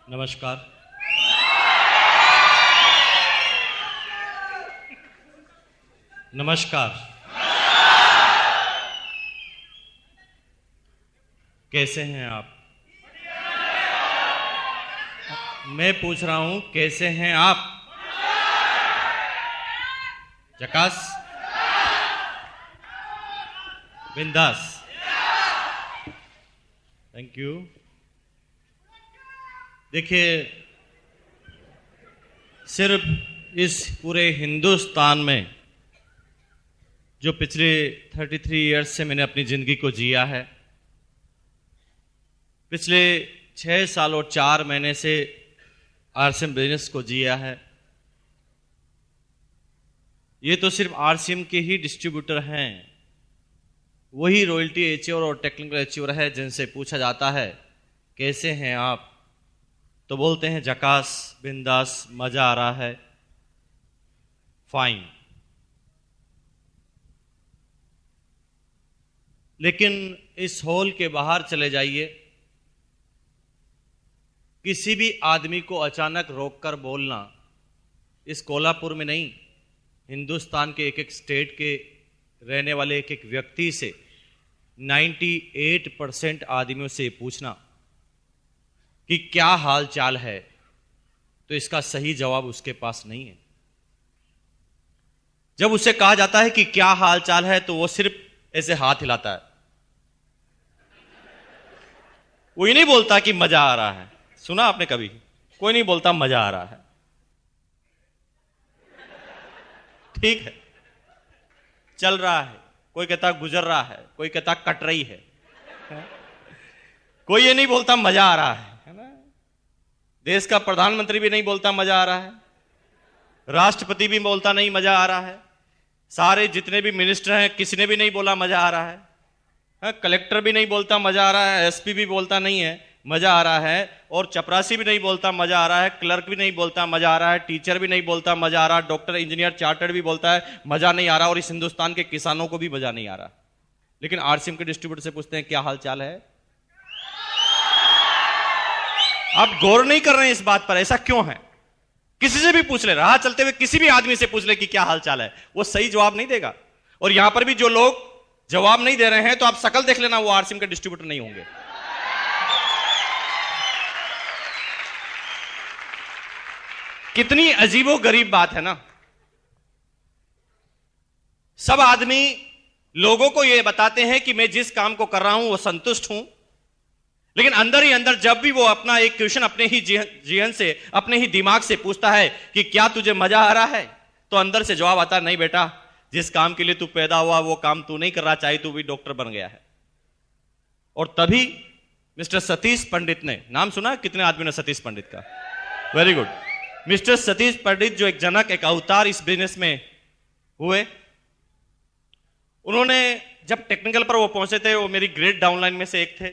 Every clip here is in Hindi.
नमस्कार। नमस्कार। कैसे हैं आप? मैं पूछ रहा हूं कैसे हैं आप? झकास? बिंदास? Thank you. देखिए, सिर्फ इस पूरे हिंदुस्तान में जो पिछले 33 इयर्स से मैंने अपनी ज़िंदगी को जिया है, पिछले 6 साल और 4 महीने से आरसीएम बिजनेस को जिया है। ये तो सिर्फ आरसीएम के ही डिस्ट्रीब्यूटर हैं, वही रॉयल्टी अचीवर और टेक्निकल अचीवर है जिनसे पूछा जाता है कैसे हैं आप, तो बोलते हैं झकास, बिंदास, मजा आ रहा है, फाइन। लेकिन इस हॉल के बाहर चले जाइए, किसी भी आदमी को अचानक रोककर बोलना, इस कोल्हापुर में नहीं, हिंदुस्तान के एक एक स्टेट के रहने वाले एक एक व्यक्ति से 98% आदमियों से पूछना कि क्या हाल चाल है, तो इसका सही जवाब उसके पास नहीं है। जब उसे कहा जाता है कि क्या हाल चाल है, तो वो सिर्फ ऐसे हाथ हिलाता है, वो ये नहीं बोलता कि मजा आ रहा है। सुना आपने कभी? कोई नहीं बोलता मजा आ रहा है। ठीक है, चल रहा है, कोई कहता गुजर रहा है, कोई कहता कट रही है, कोई ये नहीं बोलता मजा आ रहा है ना? देश का प्रधानमंत्री भी नहीं बोलता मजा आ रहा है, राष्ट्रपति भी बोलता नहीं मजा आ रहा है, सारे जितने भी मिनिस्टर हैं किसी ने भी नहीं बोला मजा आ रहा है, कलेक्टर भी नहीं बोलता मजा आ रहा है, एसपी भी बोलता नहीं है मजा आ रहा है, और चपरासी भी नहीं बोलता मजा आ रहा है, क्लर्क भी नहीं बोलता मजा आ रहा है, टीचर भी नहीं बोलता मजा आ रहा है, डॉक्टर, इंजीनियर, चार्टर्ड भी बोलता है मजा नहीं आ रहा, और इस हिंदुस्तान के किसानों को भी मजा नहीं आ रहा। लेकिन आरसीएम के डिस्ट्रीब्यूटर से पूछते हैं क्या हाल चाल है? आप गौर नहीं कर रहे हैं इस बात पर, ऐसा क्यों है? किसी से भी पूछ ले, राह चलते हुए किसी भी आदमी से पूछ ले कि क्या हाल चाल है, वो सही जवाब नहीं देगा। और यहां पर भी जो लोग जवाब नहीं दे रहे हैं, तो आप शकल देख लेना, वो आरसीएम के डिस्ट्रीब्यूटर नहीं होंगे। कितनी अजीबो गरीब बात है ना। सब आदमी लोगों को यह बताते हैं कि मैं जिस काम को कर रहा हूं वो संतुष्ट हूं, लेकिन अंदर ही अंदर जब भी वो अपना एक क्वेश्चन अपने ही जीवन से, अपने ही दिमाग से पूछता है कि क्या तुझे मजा आ रहा है, तो अंदर से जवाब आता है नहीं बेटा, जिस काम के लिए तू पैदा हुआ वो काम तू नहीं कर रहा, चाहे तू भी डॉक्टर बन गया है। और तभी मिस्टर सतीश पंडित ने, नाम सुना कितने आदमी ने सतीश पंडित का? Very good. मिस्टर सतीश पंडित जो एक जनक, एक अवतार इस बिजनेस में हुए, उन्होंने जब टेक्निकल पर वो पहुंचे थे, वो मेरी ग्रेट डाउनलाइन में से एक थे,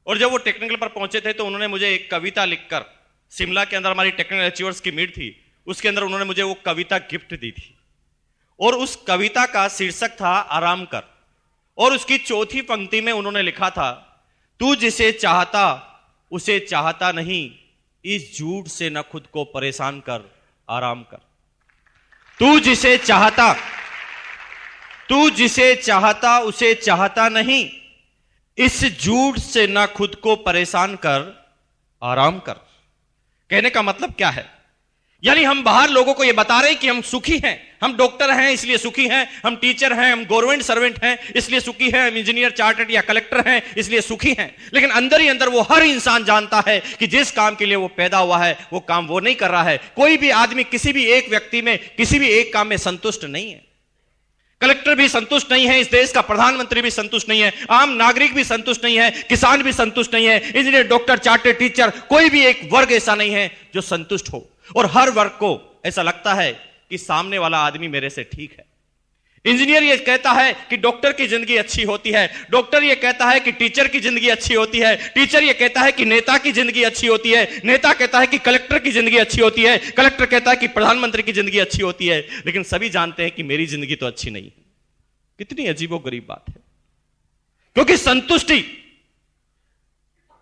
और जब वो टेक्निकल पर पहुंचे थे तो उन्होंने मुझे एक कविता लिखकर, शिमला के अंदर हमारी टेक्निकल अचीवर्स की मीट थी, उसके अंदर उन्होंने मुझे वो कविता गिफ्ट दी थी, और उस कविता का शीर्षक था आराम कर, और उसकी चौथी पंक्ति में उन्होंने लिखा था, तू जिसे चाहता उसे चाहता नहीं, इस झूठ से न खुद को परेशान कर, आराम कर। तू जिसे चाहता उसे चाहता नहीं, इस झूठ से न खुद को परेशान कर, आराम कर। कहने का मतलब क्या है? यानी हम बाहर लोगों को यह बता रहे हैं कि हम सुखी हैं, हम डॉक्टर हैं इसलिए सुखी हैं, हम टीचर हैं, हम गवर्नमेंट सर्वेंट हैं इसलिए सुखी हैं, हम इंजीनियर, चार्टर्ड या कलेक्टर हैं इसलिए सुखी हैं। लेकिन अंदर ही अंदर वो हर इंसान जानता है कि जिस काम के लिए वो पैदा हुआ है वो काम वो नहीं कर रहा है। कोई भी आदमी किसी भी एक व्यक्ति में, किसी भी एक काम में संतुष्ट नहीं है। कलेक्टर भी संतुष्ट नहीं है, इस देश का प्रधानमंत्री भी संतुष्ट नहीं है, आम नागरिक भी संतुष्ट नहीं है, किसान भी संतुष्ट नहीं है, इंजीनियर, डॉक्टर, चार्टर्ड, टीचर, कोई भी एक वर्ग ऐसा नहीं है जो संतुष्ट हो। और हर वर्ग को ऐसा लगता है कि सामने वाला आदमी मेरे से ठीक है। इंजीनियर ये कहता है कि डॉक्टर की जिंदगी अच्छी होती है, डॉक्टर ये कहता है कि टीचर की जिंदगी अच्छी होती है, टीचर ये कहता है कि नेता की जिंदगी अच्छी होती है, नेता कहता है कि कलेक्टर की जिंदगी अच्छी होती है, कलेक्टर कहता है कि प्रधानमंत्री की जिंदगी अच्छी होती है, लेकिन सभी जानते हैं कि मेरी जिंदगी तो अच्छी नहीं है। कितनी अजीबोगरीब बात है, क्योंकि संतुष्टि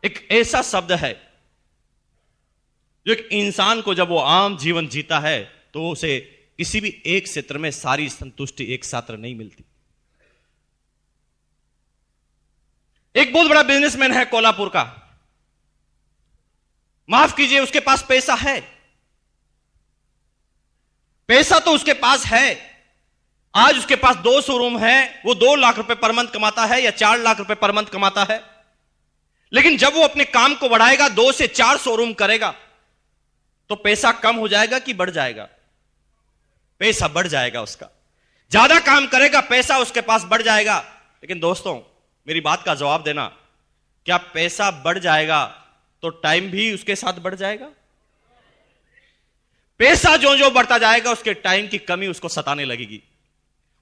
एक ऐसा शब्द है जो एक इंसान को जब वो आम जीवन जीता है तो उसे किसी भी एक क्षेत्र में सारी संतुष्टि एक साथ नहीं मिलती। एक बहुत बड़ा बिजनेसमैन है कोल्हापुर का, माफ कीजिए, उसके पास पैसा है, पैसा तो उसके पास है। आज उसके पास 2 शोरूम है, वो 2 लाख रुपए पर मंथ कमाता है या 4 लाख रुपए पर मंथ कमाता है। लेकिन जब वो अपने काम को बढ़ाएगा, 2 से 4 शोरूम करेगा, तो पैसा कम हो जाएगा कि बढ़ जाएगा? पैसा बढ़ जाएगा उसका। ज्यादा काम करेगा, पैसा उसके पास बढ़ जाएगा। लेकिन दोस्तों, मेरी बात का जवाब देना, क्या पैसा बढ़ जाएगा तो टाइम भी उसके साथ बढ़ जाएगा? पैसा जो जो बढ़ता जाएगा, उसके टाइम की कमी उसको सताने लगेगी।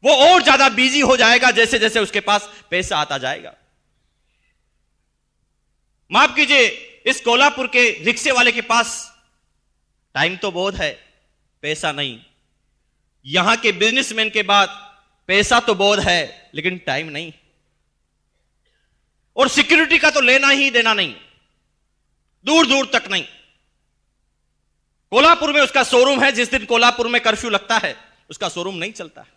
वो और ज्यादा बिजी हो जाएगा जैसे जैसे उसके पास पैसा आता जाएगा। माफ कीजिए, इस कोल्हापुर के रिक्शे वाले के पास टाइम तो बहुत है, पैसा नहीं। यहां के बिजनेसमैन के बाद पैसा तो बहुत है, लेकिन टाइम नहीं। और सिक्योरिटी का तो लेना ही देना नहीं, दूर दूर तक नहीं। कोल्हापुर में उसका शोरूम है, जिस दिन कोल्हापुर में कर्फ्यू लगता है उसका शोरूम नहीं चलता है।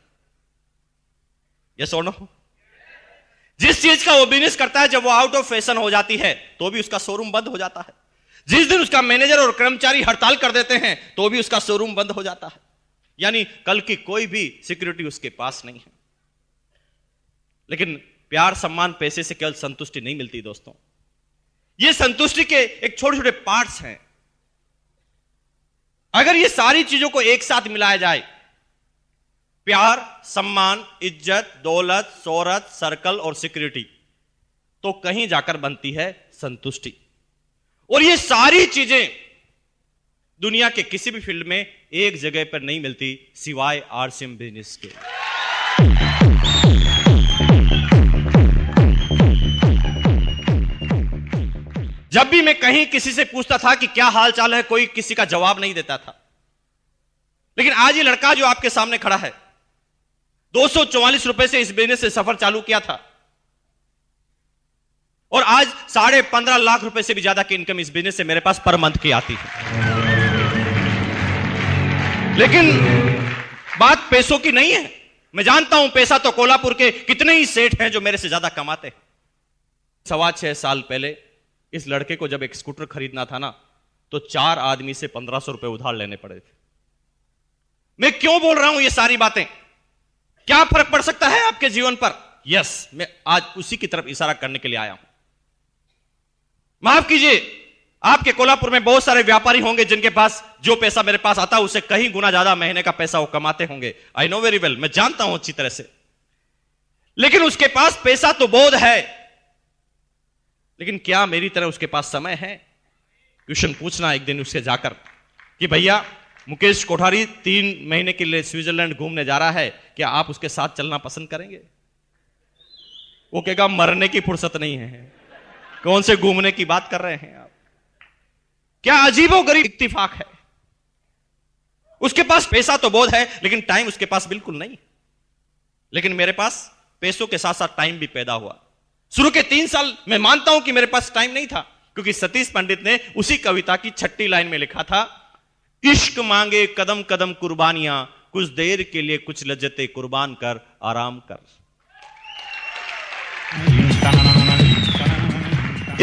यस और नो? जिस चीज का वो बिजनेस करता है, जब वो आउट ऑफ फैशन हो जाती है तो भी उसका शोरूम बंद हो जाता है। जिस दिन उसका मैनेजर और कर्मचारी हड़ताल कर देते हैं तो भी उसका शोरूम बंद हो जाता है। यानी कल की कोई भी सिक्योरिटी उसके पास नहीं है। लेकिन प्यार, सम्मान, पैसे से केवल संतुष्टि नहीं मिलती दोस्तों। ये संतुष्टि के एक छोटे छोटे पार्ट्स हैं। अगर ये सारी चीजों को एक साथ मिलाया जाए, प्यार, सम्मान, इज्जत, दौलत, शोहरत, सर्कल और सिक्योरिटी, तो कहीं जाकर बनती है संतुष्टि। और ये सारी चीजें दुनिया के किसी भी फील्ड में एक जगह पर नहीं मिलती सिवाय आरसीएम बिजनेस के। जब भी मैं कहीं किसी से पूछता था कि क्या हाल चाल है, कोई किसी का जवाब नहीं देता था। लेकिन आज ये लड़का जो आपके सामने खड़ा है, 244 रुपए से इस बिजनेस से सफर चालू किया था और आज 15.5 लाख रुपए से भी ज्यादा की इनकम इस बिजनेस से मेरे पास पर मंथ की आती है। लेकिन बात पैसों की नहीं है। मैं जानता हूं पैसा तो कोल्हापुर के कितने ही सेठ हैं जो मेरे से ज्यादा कमाते हैं। 6.25 साल पहले इस लड़के को जब एक स्कूटर खरीदना था ना, तो 4 आदमी से 1500 रुपए उधार लेने पड़े थे। मैं क्यों बोल रहा हूं ये सारी बातें? क्या फर्क पड़ सकता है आपके जीवन पर? यस, मैं आज उसी की तरफ इशारा करने के लिए आया हूं। माफ कीजिए, आपके कोल्हापुर में बहुत सारे व्यापारी होंगे जिनके पास जो पैसा मेरे पास आता है उससे कहीं गुना ज्यादा महीने का पैसा वो कमाते होंगे। आई नो वेरी वेल, मैं जानता हूं अच्छी तरह से। लेकिन उसके पास पैसा तो बहुत है, लेकिन क्या मेरी तरह उसके पास समय है? क्वेश्चन पूछना एक दिन उससे जाकर कि भैया, मुकेश कोठारी 3 महीने के लिए स्विट्जरलैंड घूमने जा रहा है, क्या आप उसके साथ चलना पसंद करेंगे? वो कहेगा मरने की फुर्सत नहीं है, कौन से घूमने की बात कर रहे हैं आप? क्या अजीबोगरीब इत्तेफाक है। उसके पास पैसा तो बहुत है, लेकिन टाइम उसके पास बिल्कुल नहीं। लेकिन मेरे पास पैसों के साथ साथ टाइम भी पैदा हुआ। शुरू के 3 साल मैं मानता हूं कि मेरे पास टाइम नहीं था, क्योंकि सतीश पंडित ने उसी कविता की 6ठी लाइन में लिखा था, इश्क मांगे कदम कदम कुर्बानियां, कुछ देर के लिए कुछ लज्जतें कुर्बान कर आराम कर।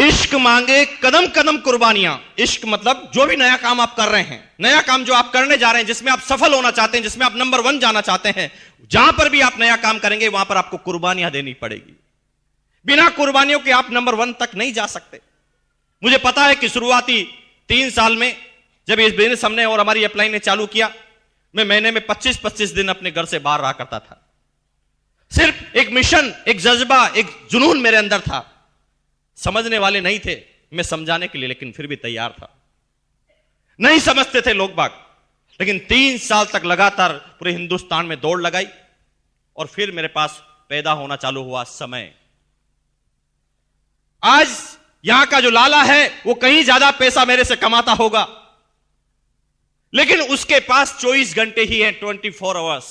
इश्क मांगे कदम कदम कुर्बानियां। इश्क मतलब जो भी नया काम आप कर रहे हैं, नया काम जो आप करने जा रहे हैं, जिसमें आप सफल होना चाहते हैं, जिसमें आप नंबर 1 जाना चाहते हैं, जहां पर भी आप नया काम करेंगे वहां पर आपको कुर्बानियां देनी पड़ेगी। बिना कुर्बानियों के आप नंबर 1 तक नहीं जा सकते। मुझे पता है कि शुरुआती 3 साल में जब इस बिजनेस हमने और हमारी अपलाइन ने चालू किया, मैं महीने में 25-25 दिन अपने घर से बाहर रहा करता था। सिर्फ एक मिशन, एक जज्बा, एक जुनून मेरे अंदर था। समझने वाले नहीं थे, मैं समझाने के लिए लेकिन फिर भी तैयार था। नहीं समझते थे लोग बाग, लेकिन 3 साल तक लगातार पूरे हिंदुस्तान में दौड़ लगाई और फिर मेरे पास पैदा होना चालू हुआ समय। आज यहां का जो लाला है वो कहीं ज्यादा पैसा मेरे से कमाता होगा, लेकिन उसके पास 24 घंटे ही हैं, 24 आवर्स।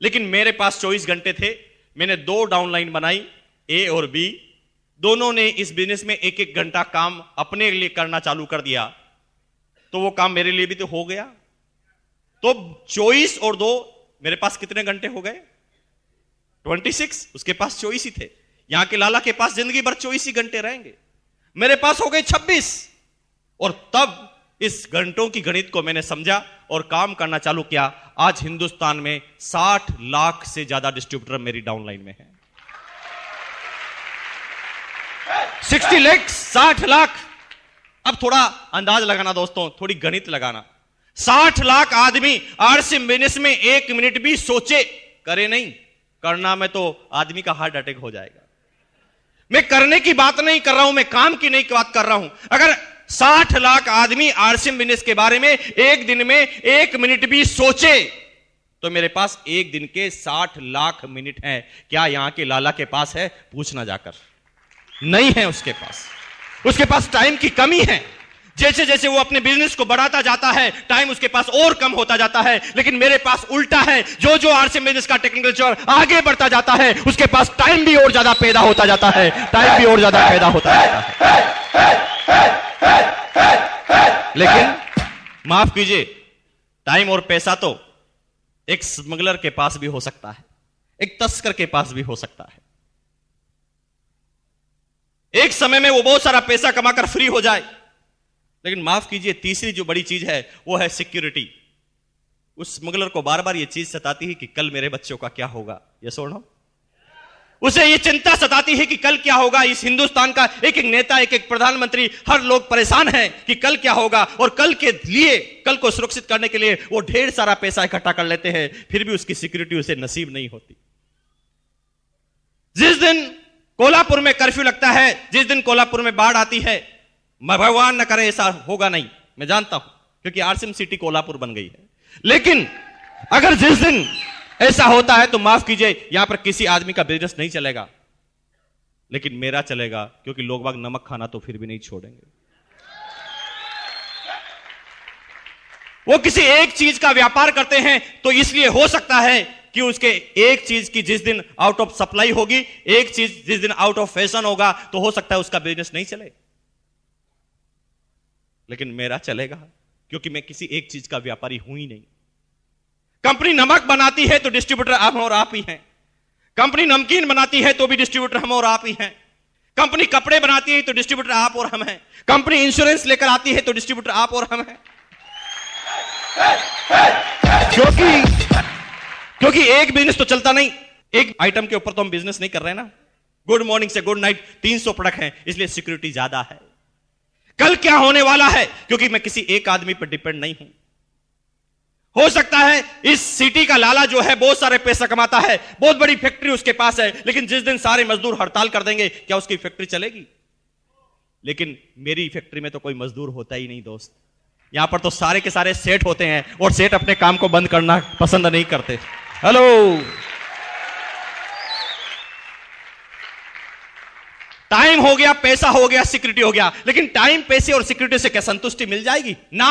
लेकिन मेरे पास 24 घंटे थे। मैंने 2 डाउनलाइन बनाई, ए और बी। दोनों ने इस बिजनेस में 1-1 घंटा काम अपने लिए करना चालू कर दिया। तो वो काम मेरे लिए भी तो हो गया। तो 24 और 2 मेरे पास कितने घंटे हो गए? 26। उसके पास 24 ही थे। यहां के लाला के पास जिंदगी भर 24 ही घंटे रहेंगे, मेरे पास हो गए 26। और तब इस घंटों की गणित को मैंने समझा और काम करना चालू किया। आज हिंदुस्तान में 60 लाख से ज्यादा डिस्ट्रीब्यूटर मेरी डाउनलाइन में है। 60 लाख, 60 लाख। अब थोड़ा अंदाज लगाना दोस्तों, थोड़ी गणित लगाना। 60 लाख आदमी आरसी बिजनेस में 1 मिनट भी सोचे, करे नहीं। करना में तो आदमी का हार्ट अटैक हो जाएगा। मैं करने की बात नहीं कर रहा हूं, मैं काम की नहीं बात कर रहा हूं। अगर 60 लाख आदमी आरसी बिजनेस के बारे में एक दिन में 1 मिनट भी सोचे तो मेरे पास एक दिन के 60 लाख मिनट हैं। क्या यहां के लाला के पास है? पूछना जाकर। नहीं है उसके पास। उसके पास टाइम की कमी है। जैसे जैसे वो अपने बिजनेस को बढ़ाता जाता है, टाइम उसके पास और कम होता जाता है। लेकिन मेरे पास उल्टा है। जो जो आरसी बिजनेस का टेक्निकल चोर आगे बढ़ता जाता है, उसके पास टाइम भी और ज्यादा पैदा होता जाता है। टाइम भी और ज्यादा पैदा होता जाता है। लेकिन माफ कीजिए, टाइम और पैसा तो एक स्मगलर के पास भी हो सकता है, एक तस्कर के पास भी हो सकता है। एक समय में वो बहुत सारा पैसा कमाकर फ्री हो जाए। लेकिन माफ कीजिए, तीसरी जो बड़ी चीज है वो है सिक्योरिटी। उस स्मगलर को बार बार ये चीज सताती है कि कल मेरे बच्चों का क्या होगा। ये सुनो, उसे ये चिंता सताती है कि कल क्या होगा। इस हिंदुस्तान का एक एक नेता, एक एक प्रधानमंत्री, हर लोग परेशान हैं कि कल क्या होगा। और कल के लिए, कल को सुरक्षित करने के लिए वो ढेर सारा पैसा इकट्ठा कर लेते हैं, फिर भी उसकी सिक्योरिटी उसे नसीब नहीं होती। जिस दिन कोल्हापुर में कर्फ्यू लगता है, जिस दिन कोल्हापुर में बाढ़ आती है, भगवान न करे ऐसा होगा नहीं, मैं जानता हूं, क्योंकि आरसीएम सिटी कोल्हापुर बन गई है। लेकिन अगर जिस दिन ऐसा होता है तो माफ कीजिए, यहां पर किसी आदमी का बिजनेस नहीं चलेगा, लेकिन मेरा चलेगा, क्योंकि लोग बाग नमक खाना तो फिर भी नहीं छोड़ेंगे। वो किसी एक चीज का व्यापार करते हैं तो इसलिए हो सकता है कि उसके एक चीज की जिस दिन आउट ऑफ सप्लाई होगी, एक चीज जिस दिन आउट ऑफ फैशन होगा, तो हो सकता है उसका बिजनेस नहीं चले। लेकिन मेरा चलेगा, क्योंकि मैं किसी एक चीज का व्यापारी हूं ही नहीं। कंपनी नमक बनाती है तो डिस्ट्रीब्यूटर हम और आप ही हैं। कंपनी नमकीन बनाती है तो भी डिस्ट्रीब्यूटर हम और आप ही हैं। कंपनी कपड़े बनाती है तो डिस्ट्रीब्यूटर आप और हम हैं। कंपनी इंश्योरेंस लेकर आती है तो डिस्ट्रीब्यूटर आप और हम हैं। क्योंकि एक बिजनेस तो चलता नहीं, एक आइटम के ऊपर तो हम बिजनेस नहीं कर रहे ना। गुड मॉर्निंग से गुड नाइट 300 प्रोडक्ट हैं, इसलिए सिक्योरिटी ज्यादा है। कल क्या होने वाला है, क्योंकि मैं किसी एक आदमी पर डिपेंड नहीं हूं। हो सकता है इस सिटी का लाला जो है बहुत सारे पैसा कमाता है, बहुत बड़ी फैक्ट्री उसके पास है, लेकिन जिस दिन सारे मजदूर हड़ताल कर देंगे, क्या उसकी फैक्ट्री चलेगी? लेकिन मेरी फैक्ट्री में तो कोई मजदूर होता ही नहीं दोस्त। यहां पर तो सारे के सारे सेठ होते हैं, और सेठ अपने काम को बंद करना पसंद नहीं करते। हेलो, टाइम हो गया, पैसा हो गया, सिक्योरिटी हो गया, लेकिन टाइम, पैसे और सिक्योरिटी से क्या संतुष्टि मिल जाएगी? ना,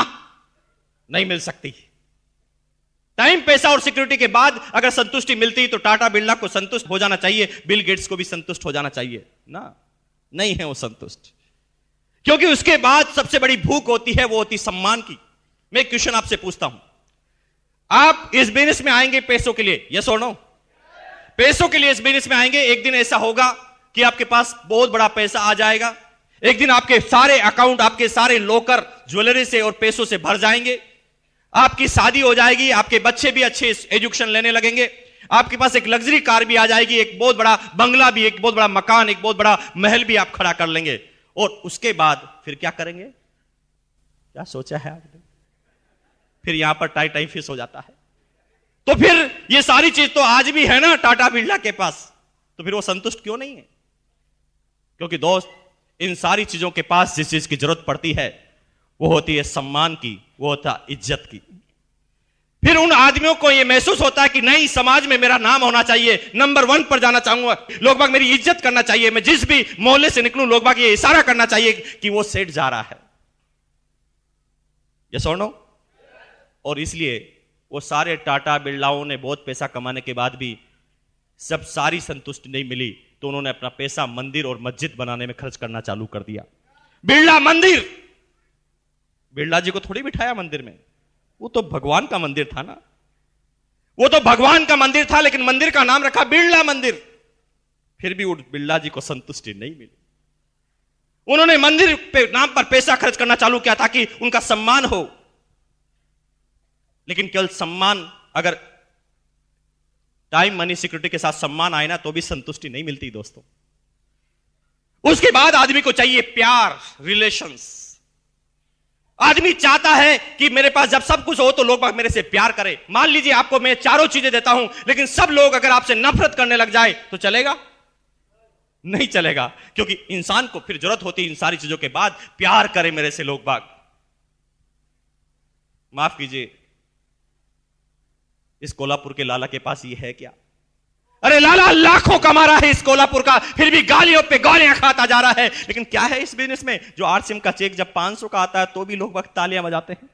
नहीं मिल सकती। टाइम, पैसा और सिक्योरिटी के बाद अगर संतुष्टि मिलती तो टाटा बिरला को संतुष्ट हो जाना चाहिए, बिल गेट्स को भी संतुष्ट हो जाना चाहिए ना। नहीं है वो संतुष्ट, क्योंकि उसके बाद सबसे बड़ी भूख होती है, वो होती सम्मान की। मैं एक क्वेश्चन आपसे पूछता हूं, आप इस बिजनेस में आएंगे पैसों के लिए? यस और नो? पैसों के लिए इस बिजनेस में आएंगे। एक दिन ऐसा होगा कि आपके पास बहुत बड़ा पैसा आ जाएगा। एक दिन आपके सारे अकाउंट, आपके सारे लॉकर ज्वेलरी से और पैसों से भर जाएंगे। आपकी शादी हो जाएगी, आपके बच्चे भी अच्छे एजुकेशन लेने लगेंगे, आपके पास एक लग्जरी कार भी आ जाएगी, एक बहुत बड़ा बंगला भी, एक बहुत बड़ा मकान, एक बहुत बड़ा महल भी आप खड़ा कर लेंगे। और उसके बाद फिर क्या करेंगे? क्या सोचा है आपने? फिर यहां पर टाई टाई फिश हो जाता है। तो फिर ये सारी चीज तो आज भी है ना टाटा बिरला के पास, तो फिर वो संतुष्ट क्यों नहीं है? क्योंकि दोस्त, इन सारी चीजों के पास जिस चीज की जरूरत पड़ती है वो होती है सम्मान की, वो होता है इज्जत की। फिर उन आदमियों को यह महसूस होता है कि नहीं, समाज में मेरा नाम होना चाहिए, नंबर 1 पर जाना चाहूंगा, लोग बाग मेरी इज्जत करना चाहिए, मैं जिस भी मोहल्ले से निकलूं लोग बाग ये इशारा करना चाहिए कि वो सेठ जा रहा है। यस और नो? और इसलिए वो सारे टाटा बिरलाओं ने बहुत पैसा कमाने के बाद भी सब सारी संतुष्टि नहीं मिली, तो उन्होंने अपना पैसा मंदिर और मस्जिद बनाने में खर्च करना चालू कर दिया। बिरला मंदिर, बिरला जी को थोड़ी बिठाया मंदिर में, वो तो भगवान का मंदिर था ना, वो तो भगवान का मंदिर था, लेकिन मंदिर का नाम रखा बिरला मंदिर। फिर भी उस बिरला जी को संतुष्टि नहीं मिली। उन्होंने मंदिर पे नाम पर पैसा खर्च करना चालू किया ताकि उनका सम्मान हो, लेकिन केवल सम्मान, अगर टाइम मनी सिक्योरिटी के साथ सम्मान आए ना तो भी संतुष्टि नहीं मिलती दोस्तों। उसके बाद आदमी को चाहिए प्यार, रिलेशंस। आदमी चाहता है कि मेरे पास जब सब कुछ हो तो लोग मेरे से प्यार करें। मान लीजिए आपको मैं चारों चीजें देता हूं, लेकिन सब लोग अगर आपसे नफरत करने लग जाए तो चलेगा? नहीं चलेगा, क्योंकि इंसान को फिर जरूरत होती है इन सारी चीजों के बाद प्यार करे मेरे से लोग बाग। माफ कीजिए, इस कोल्हापुर के लाला के पास ये है क्या? अरे लाला लाखों कमा रहा है इस कोल्हापुर का, फिर भी गालियों पे गालियां खाता जा रहा है। लेकिन क्या है इस बिजनेस में? जो आरसीएम का चेक जब 500 का आता है तो भी लोग वक्त तालियां बजाते हैं,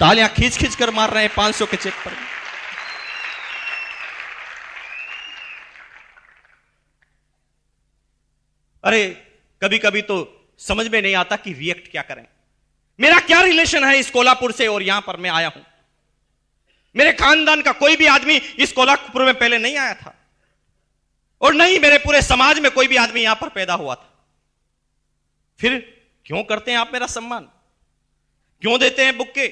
तालियां खींच खींच कर मार रहे हैं 500 के चेक पर। अरे कभी कभी तो समझ में नहीं आता कि रिएक्ट क्या करें। मेरा क्या रिलेशन है इस कोल्हापुर से और यहां पर मैं आया हूं? मेरे खानदान का कोई भी आदमी इस कोल्हापुर में पहले नहीं आया था, और नहीं मेरे पूरे समाज में कोई भी आदमी यहां पर पैदा हुआ था। फिर क्यों करते हैं आप मेरा सम्मान? क्यों देते हैं बुक्के?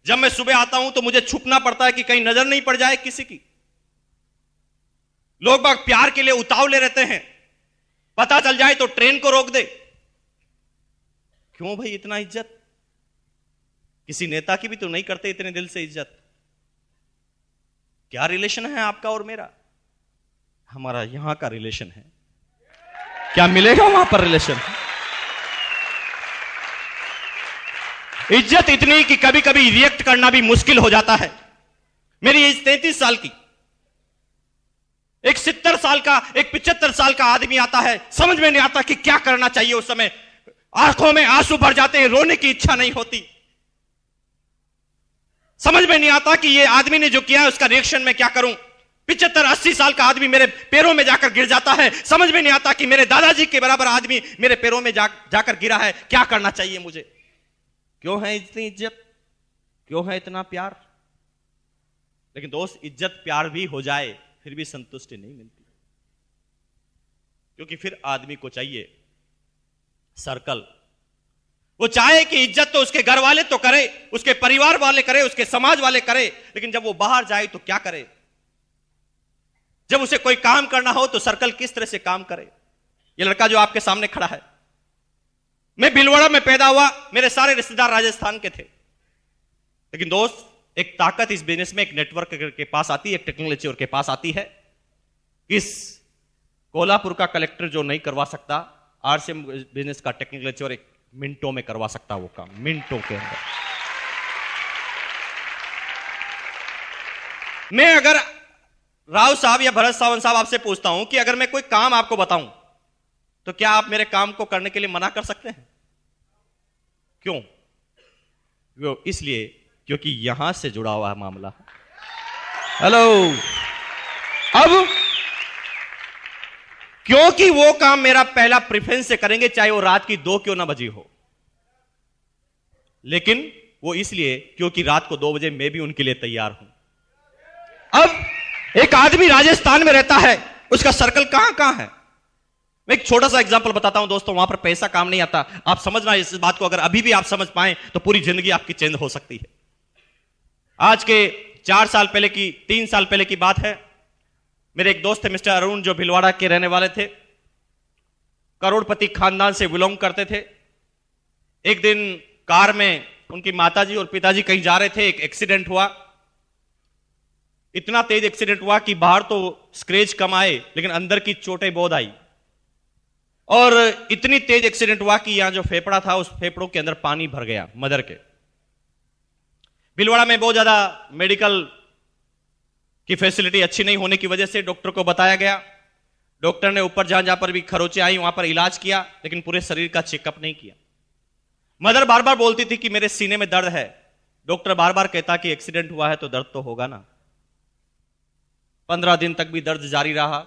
जब मैं सुबह आता हूं तो मुझे छुपना पड़ता है कि कहीं नजर नहीं पड़ जाए किसी की। लोग बाग प्यार के लिए उतावले रहते हैं, पता चल जाए तो ट्रेन को रोक दे। क्यों भाई इतना इज्जत? किसी नेता की भी तो नहीं करते इतने दिल से इज्जत। क्या रिलेशन है आपका और मेरा? हमारा यहां का रिलेशन है, क्या मिलेगा वहां पर रिलेशन? इज्जत इतनी कि कभी कभी रिएक्ट करना भी मुश्किल हो जाता है। मेरी एज 33 साल की, एक 70 साल का, एक 75 साल का आदमी आता है, समझ में नहीं आता कि क्या करना चाहिए। उस समय आंखों में आंसू भर जाते हैं, रोने की इच्छा नहीं होती। समझ में नहीं आता कि ये आदमी ने जो किया है उसका रिएक्शन मैं क्या करूं। 75-80 साल का आदमी मेरे पैरों में जाकर गिर जाता है, समझ में नहीं आता कि मेरे दादाजी के बराबर आदमी मेरे पैरों में जाकर गिरा है, क्या करना चाहिए मुझे? क्यों है इतनी इज्जत? क्यों है इतना प्यार? लेकिन दोस्त, इज्जत प्यार भी हो जाए फिर भी संतुष्टि नहीं मिलती, क्योंकि फिर आदमी को चाहिए सर्कल। वो चाहे कि इज्जत तो उसके घर वाले तो करे, उसके परिवार वाले करे, उसके समाज वाले करे, लेकिन जब वो बाहर जाए तो क्या करे? जब उसे कोई काम करना हो तो सर्कल किस तरह से काम करे? ये लड़का जो आपके सामने खड़ा है, मैं भीलवाड़ा में पैदा हुआ, मेरे सारे रिश्तेदार राजस्थान के थे। लेकिन दोस्त, एक ताकत इस बिजनेस में एक नेटवर्क के पास आती है, एक टेक्नोलॉजी के पास आती है। इस कोल्हापुर का कलेक्टर जो नहीं करवा सकता, आरसीएम बिजनेस का टेक्नोलॉजी और एक मिनटों में करवा सकता वो काम, मिनटों के अंदर। मैं अगर राव साहब या भरत सावंत साहब आपसे पूछता हूं कि अगर मैं कोई काम आपको बताऊं तो क्या आप मेरे काम को करने के लिए मना कर सकते हैं? क्यों? वो इसलिए क्योंकि यहां से जुड़ा हुआ है मामला। हेलो, अब क्योंकि वो काम मेरा पहला प्रेफरेंस से करेंगे, चाहे वो रात की 2 क्यों ना बजी हो, लेकिन वो इसलिए क्योंकि रात को 2 बजे मैं भी उनके लिए तैयार हूं। अब एक आदमी राजस्थान में रहता है, उसका सर्कल कहां कहां है? मैं एक छोटा सा एग्जांपल बताता हूं दोस्तों, वहां पर पैसा काम नहीं आता। आप समझना इस बात को, अगर अभी भी आप समझ पाए तो पूरी जिंदगी आपकी चेंज हो सकती है। आज के 4 साल पहले की, 3 साल पहले की बात है। मेरे एक दोस्त थे मिस्टर अरुण, जो भीलवाड़ा के रहने वाले थे, करोड़पति खानदान से बिलोंग करते थे। एक दिन कार में उनकी माताजी और पिताजी कहीं जा रहे थे, एक एक्सीडेंट हुआ। इतना तेज एक्सीडेंट हुआ कि बाहर तो स्क्रैच कम आए, लेकिन अंदर की चोटें बहुत आई। और इतनी तेज एक्सीडेंट हुआ कि यहां जो फेफड़ा था, उस फेफड़ों के अंदर पानी भर गया मदर के। भीलवाड़ा में बहुत ज्यादा मेडिकल की फैसिलिटी अच्छी नहीं होने की वजह से डॉक्टर को बताया गया। डॉक्टर ने ऊपर जहां जहां पर भी खरोंचे आई वहां पर इलाज किया, लेकिन पूरे शरीर का चेकअप नहीं किया। मदर बार बार बोलती थी कि मेरे सीने में दर्द है। डॉक्टर बार बार कहता कि एक्सीडेंट हुआ है तो दर्द तो होगा ना। 15 दिन तक भी दर्द जारी रहा।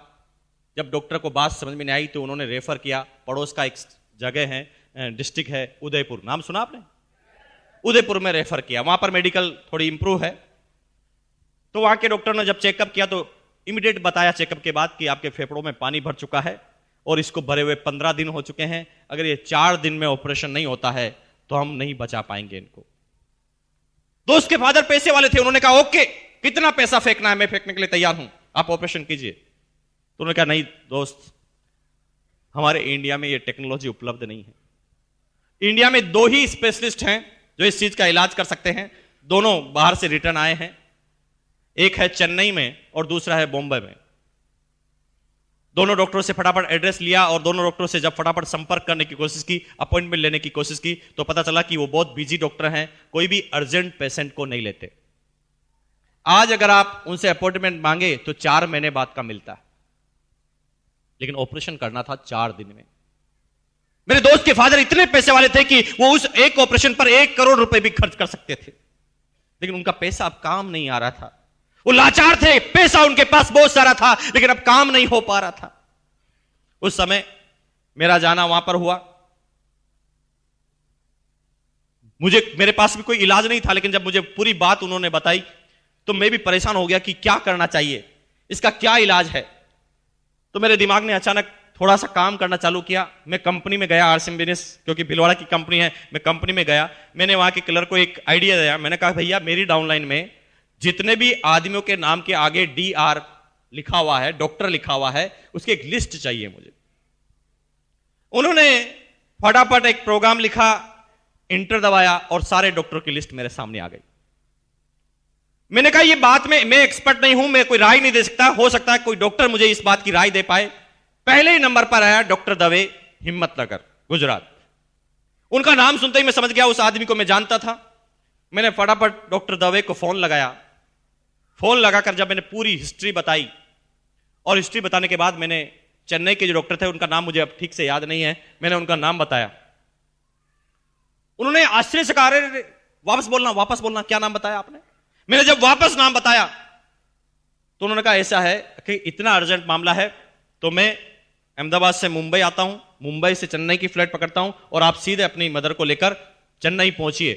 जब डॉक्टर को बात समझ में नहीं आई तो उन्होंने रेफर किया। पड़ोस का एक जगह है, डिस्ट्रिक्ट है उदयपुर, नाम सुना आपने? उदयपुर में रेफर किया। वहां पर मेडिकल थोड़ी इंप्रूव है। तो वहां के डॉक्टर ने जब चेकअप किया तो इमीडिएट बताया चेकअप के बाद कि आपके फेफड़ों में पानी भर चुका है और इसको भरे हुए 15 दिन हो चुके हैं। अगर ये 4 दिन में ऑपरेशन नहीं होता है तो हम नहीं बचा पाएंगे इनको। दोस्त के फादर पैसे वाले थे, उन्होंने कहा ओके, कितना पैसा फेंकना है, मैं फेंकने के लिए तैयार हूं, आप ऑपरेशन कीजिए। तो उन्होंने कहा नहीं दोस्त, हमारे इंडिया में ये टेक्नोलॉजी उपलब्ध नहीं है। इंडिया में 2 ही स्पेशलिस्ट हैं जो इस चीज का इलाज कर सकते हैं। दोनों बाहर से रिटर्न आए हैं, एक है चेन्नई में और दूसरा है बॉम्बे में। दोनों डॉक्टरों से फटाफट एड्रेस लिया और दोनों डॉक्टरों से जब फटाफट संपर्क करने की कोशिश की, अपॉइंटमेंट लेने की कोशिश की, तो पता चला कि वो बहुत बिजी डॉक्टर हैं, कोई भी अर्जेंट पेशेंट को नहीं लेते। आज अगर आप उनसे अपॉइंटमेंट मांगे तो 4 महीने बाद का मिलता है, लेकिन ऑपरेशन करना था 4 दिन में। मेरे दोस्त के फादर इतने पैसे वाले थे कि वो उस एक ऑपरेशन पर 1 करोड़ रुपए भी खर्च कर सकते थे, लेकिन उनका पैसा अब काम नहीं आ रहा था। वो लाचार थे, पैसा उनके पास बहुत सारा था लेकिन अब काम नहीं हो पा रहा था। उस समय मेरा जाना वहां पर हुआ। मेरे पास भी कोई इलाज नहीं था, लेकिन जब मुझे पूरी बात उन्होंने बताई तो मैं भी परेशान हो गया कि क्या करना चाहिए, इसका क्या इलाज है। तो मेरे दिमाग ने अचानक थोड़ा सा काम करना चालू किया। मैं कंपनी में गया, आरसीएम बिजनेस, क्योंकि भिलवाड़ा की कंपनी है, मैं कंपनी में गया। मैंने वहां के क्लर्क को एक आइडिया दिया। मैंने कहा भैया मेरी डाउनलाइन में जितने भी आदमियों के नाम के आगे DR लिखा हुआ है, डॉक्टर लिखा हुआ है, उसकी एक लिस्ट चाहिए मुझे। उन्होंने फटाफट एक प्रोग्राम लिखा, इंटर दबाया और सारे डॉक्टरों की लिस्ट मेरे सामने आ गई। मैंने कहा ये बात में मैं एक्सपर्ट नहीं हूं, मैं कोई राय नहीं दे सकता, हो सकता है कोई डॉक्टर मुझे इस बात की राय दे पाए। पहले ही नंबर पर आया डॉक्टर दवे, हिम्मतनगर, गुजरात। उनका नाम सुनते ही मैं समझ गया उस आदमी को मैं जानता था। मैंने फटाफट डॉक्टर दवे को फोन लगाया। फोन लगाकर जब मैंने पूरी हिस्ट्री बताई, और हिस्ट्री बताने के बाद मैंने चेन्नई के जो डॉक्टर थे, उनका नाम मुझे अब ठीक से याद नहीं है, मैंने उनका नाम बताया। उन्होंने आश्चर्य से कहा अरे वापस बोलना, क्या नाम बताया आपने? मैंने जब वापस नाम बताया तो उन्होंने कहा ऐसा है कि इतना अर्जेंट मामला है तो मैं अहमदाबाद से मुंबई आता हूं, मुंबई से चेन्नई की फ्लाइट पकड़ता हूं और आप सीधे अपनी मदर को लेकर चेन्नई पहुंचिए।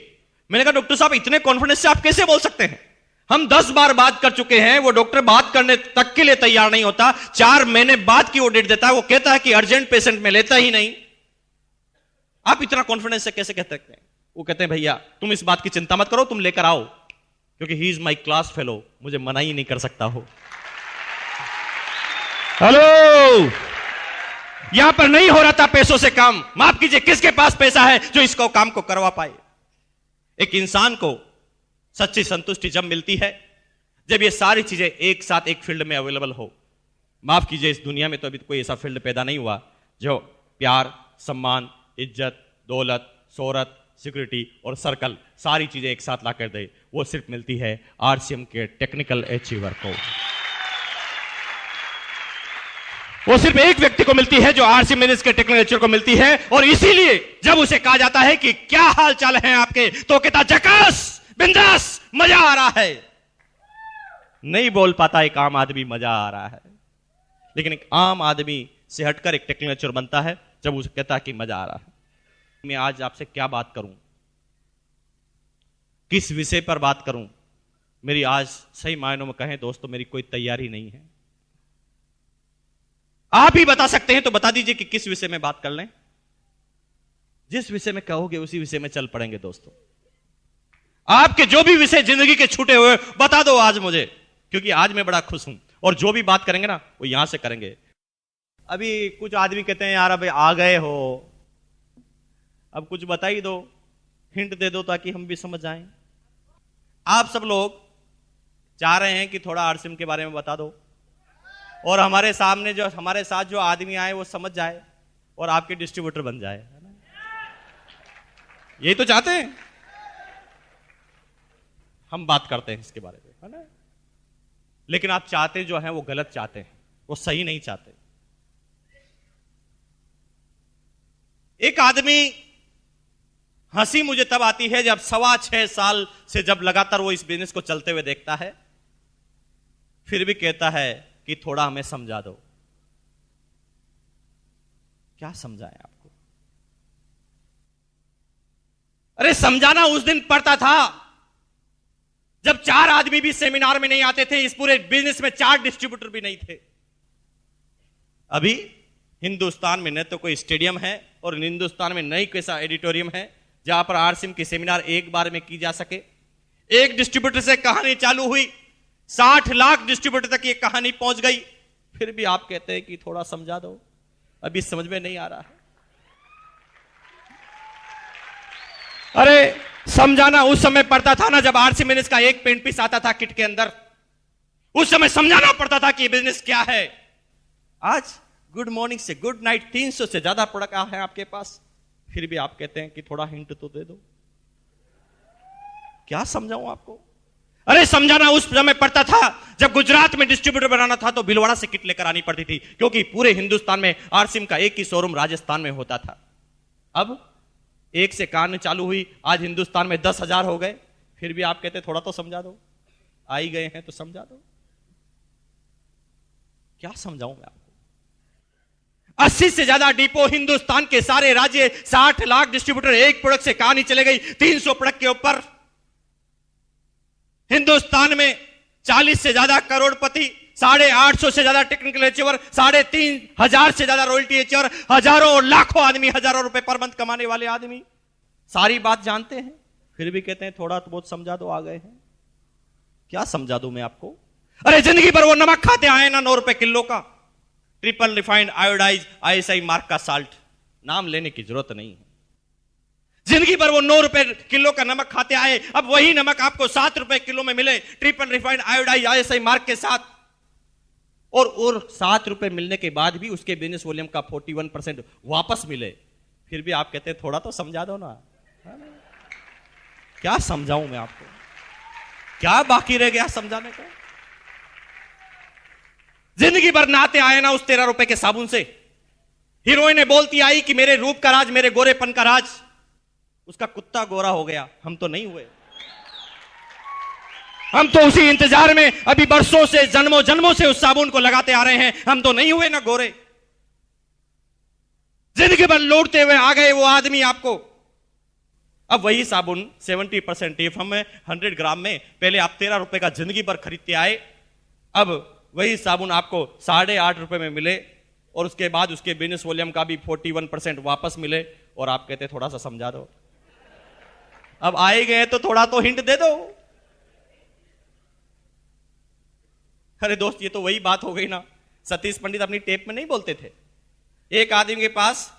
मैंने कहा डॉक्टर साहब इतने कॉन्फिडेंस से आप कैसे बोल सकते हैं? हम 10 बार बात कर चुके हैं, वो डॉक्टर बात करने तक के लिए तैयार नहीं होता। 4 महीने बाद की वो डेट देता है, वो कहता है कि अर्जेंट पेशेंट में लेता ही नहीं। आप इतना कॉन्फिडेंस से कैसे कह सकते हैं? वो कहते हैं भैया तुम इस बात की चिंता मत करो, तुम लेकर आओ, क्योंकि he is my class fellow, मुझे मना ही नहीं कर सकता हो। हेलो, यहां पर नहीं हो रहा था पैसों से काम। माफ कीजिए, किसके पास पैसा है जो इसको काम को करवा पाए? एक इंसान को सच्ची संतुष्टि जब मिलती है जब ये सारी चीजें एक साथ एक फील्ड में अवेलेबल हो। माफ कीजिए, इस दुनिया में तो अभी कोई ऐसा फील्ड पैदा नहीं हुआ जो प्यार, सम्मान, इज्जत, दौलत, शोहरत, सिक्योरिटी और सर्कल सारी चीजें एक साथ ला कर दे। वो सिर्फ मिलती है आरसीएम के टेक्निकल अचीवर को। वो सिर्फ एक व्यक्ति को मिलती है जो आरसीएम के टेक्निकल अचीवर को मिलती है। और इसीलिए जब उसे कहा जाता है कि क्या हाल चाल है आपके, तो कहता झकास, बिंदास, मजा आ रहा है। नहीं बोल पाता एक आम आदमी मजा आ रहा है, लेकिन एक आम आदमी से हटकर एक टेक्निकल अचीवर बनता है जब उसे कहता है कि मजा आ रहा है। मैं आज आपसे क्या बात करूं, किस विषय पर बात करूं, मेरी आज सही मायनों में कहें दोस्तों मेरी कोई तैयारी नहीं है। आप ही बता सकते हैं तो बता दीजिए कि किस विषय में बात कर लें। जिस विषय में कहोगे उसी विषय में चल पड़ेंगे दोस्तों। आपके जो भी विषय जिंदगी के छूटे हुए बता दो आज मुझे, क्योंकि आज मैं बड़ा खुश हूं और जो भी बात करेंगे ना वो यहां से करेंगे। अभी कुछ आदमी कहते हैं यार अब आ गए हो, अब कुछ बता ही दो, हिंट दे दो ताकि हम भी समझ जाएं। आप सब लोग चाह रहे हैं कि थोड़ा आरसीएम के बारे में बता दो और हमारे सामने जो हमारे साथ जो आदमी आए वो समझ जाए और आपके डिस्ट्रीब्यूटर बन जाए, है ना? यही तो चाहते हैं। हम बात करते हैं इसके बारे में, है ना? लेकिन आप चाहते जो हैं वो गलत चाहते हैं, वो सही नहीं चाहते। एक आदमी, हंसी मुझे तब आती है जब 6.25 साल से जब लगातार वो इस बिजनेस को चलते हुए देखता है, फिर भी कहता है कि थोड़ा हमें समझा दो। क्या समझाएं आपको? अरे समझाना उस दिन पड़ता था जब 4 आदमी भी सेमिनार में नहीं आते थे, इस पूरे बिजनेस में 4 डिस्ट्रीब्यूटर भी नहीं थे। अभी हिंदुस्तान में न तो कोई स्टेडियम है और हिंदुस्तान में नहीं कैसा एडिटोरियम है जहां पर आरसीएम की सेमिनार एक बार में की जा सके। एक डिस्ट्रीब्यूटर से कहानी चालू हुई, 60 लाख डिस्ट्रीब्यूटर तक ये कहानी पहुंच गई, फिर भी आप कहते हैं कि थोड़ा समझा दो, अभी समझ में नहीं आ रहा है। अरे समझाना उस समय पड़ता था ना जब आरसी बिजनेस का एक पेंट पीस आता था किट के अंदर, उस समय समझाना पड़ता था कि ये बिजनेस क्या है। आज गुड मॉर्निंग से गुड नाइट 300 से ज्यादा प्रोडक्ट है आपके पास, फिर भी आप कहते हैं कि थोड़ा हिंट तो दे दो। क्या समझाऊं आपको? अरे समझाना उस समय पड़ता था जब गुजरात में डिस्ट्रीब्यूटर बनाना था तो भिलवाड़ा से किट लेकर आनी पड़ती थी, क्योंकि पूरे हिंदुस्तान में आरसीएम का एक ही शोरूम राजस्थान में होता था। अब एक से कहानी चालू हुई, आज हिंदुस्तान में 10,000 हो गए, फिर भी आप कहते थोड़ा तो समझा दो, आ ही गए हैं तो समझा दो। क्या समझाऊं मैं आपको? 80 से ज्यादा डिपो हिंदुस्तान के सारे राज्य, 60 लाख डिस्ट्रीब्यूटर, एक प्रोडक्ट से कहानी चले गई 300 प्रोडक्ट के ऊपर। हिंदुस्तान में 40 से ज्यादा करोड़पति, 850 से ज्यादा टेक्निकल अचीवर, 3,500 से ज्यादा रॉयल्टी अचीवर, हजारों लाखों आदमी, हजारों रुपए पर मंथ कमाने वाले आदमी सारी बात जानते हैं, फिर भी कहते हैं थोड़ा तो बहुत समझा दो, आ गए हैं। क्या समझा दूं मैं आपको? अरे जिंदगी भर वो नमक खाते आए ना 9 रुपए किलो का, triple refined iodise ISI mark का साल्ट, नाम लेने की जरूरत नहीं है। जिंदगी भर वो 9 रुपए किलो का नमक खाते आए, अब वही नमक आपको 7 रुपए किलो में मिले triple refined iodise ISI mark के साथ, और 7 रुपए मिलने के बाद भी उसके बिजनेस वॉल्यूम का 41% वापस मिले, फिर भी आप कहते हैं थोड़ा तो समझा दो ना। क्या समझाऊं मैं आपको? क्या बाकी रह गया समझाने को? जिंदगी भर नहाते आए ना उस 13 रुपए के साबुन से, हीरोइनें बोलती आई कि मेरे रूप का राज, मेरे गोरेपन का राज, उसका कुत्ता गोरा हो गया, हम तो नहीं हुए। हम तो उसी इंतजार में अभी बरसों से, जन्मों जन्मों से उस साबुन को लगाते आ रहे हैं, हम तो नहीं हुए ना गोरे। जिंदगी भर लौटते हुए आ गए वो आदमी आपको। अब वही साबुन 70% टीफम में 100 ग्राम में, पहले आप 13 रुपए का जिंदगी भर खरीदते आए, अब वही साबुन आपको 8.5 रुपए में मिले, और उसके बाद उसके बिजनेस वॉल्यूम का भी 41% वापस मिले, और आप कहते थोड़ा सा समझा दो। अब आए गए तो थोड़ा तो हिंट दे दो। अरे दोस्त, ये तो वही बात हो गई ना, सतीश पंडित अपनी टेप में नहीं बोलते थे, एक आदमी के पास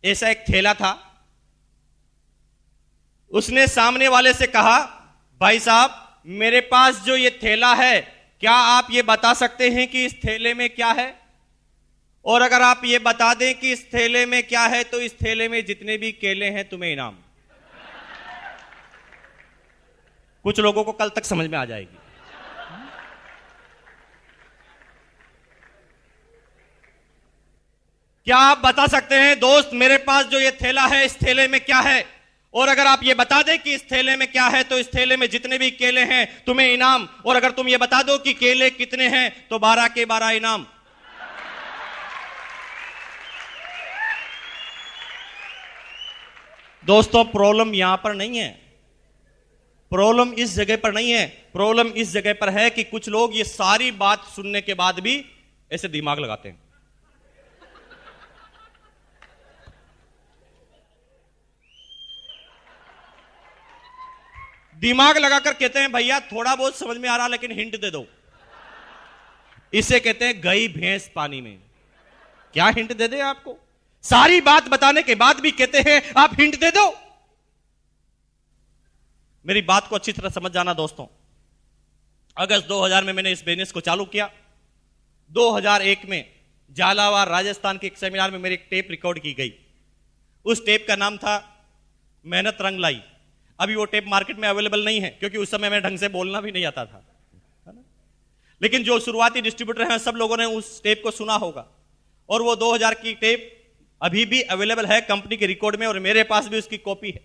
ऐसा एक थैला था, उसने सामने वाले से कहा, भाई साहब मेरे पास जो ये थैला है, क्या आप ये बता सकते हैं कि इस थैले में क्या है? और अगर आप ये बता दें कि इस थैले में क्या है तो इस थैले में जितने भी केले हैं तुम्हें इनाम। कुछ लोगों को कल तक समझ में आ जाएगी। क्या आप बता सकते हैं दोस्त मेरे पास जो ये थैला है इस थैले में क्या है? और अगर आप ये बता दें कि इस थैले में क्या है तो इस थैले में जितने भी केले हैं तुम्हें इनाम, और अगर तुम ये बता दो कि केले कितने हैं तो 12 के 12 इनाम। दोस्तों प्रॉब्लम यहां पर नहीं है, प्रॉब्लम इस जगह पर नहीं है, प्रॉब्लम इस जगह पर है कि कुछ लोग ये सारी बात सुनने के बाद भी ऐसे दिमाग लगाते हैं। दिमाग लगाकर कहते हैं भैया थोड़ा बहुत समझ में आ रहा लेकिन हिंट दे दो। इसे कहते हैं गई भैंस पानी में। क्या हिंट दे दे आपको? सारी बात बताने के बाद भी कहते हैं आप हिंट दे दो। मेरी बात को अच्छी तरह समझ जाना दोस्तों। अगस्त 2000 में मैंने इस बिजनेस को चालू किया। 2001 में झालावाड़ राजस्थान के एक सेमिनार में मेरी एक टेप रिकॉर्ड की गई। उस टेप का नाम था मेहनत रंग लाई। अभी वो टेप मार्केट में अवेलेबल नहीं है क्योंकि उस समय मैं ढंग से बोलना भी नहीं आता था, है ना? लेकिन जो शुरुआती डिस्ट्रीब्यूटर हैं सब लोगों ने उस टेप को सुना होगा, और वो 2000 की टेप अभी भी अवेलेबल है कंपनी के रिकॉर्ड में, और मेरे पास भी उसकी कॉपी है।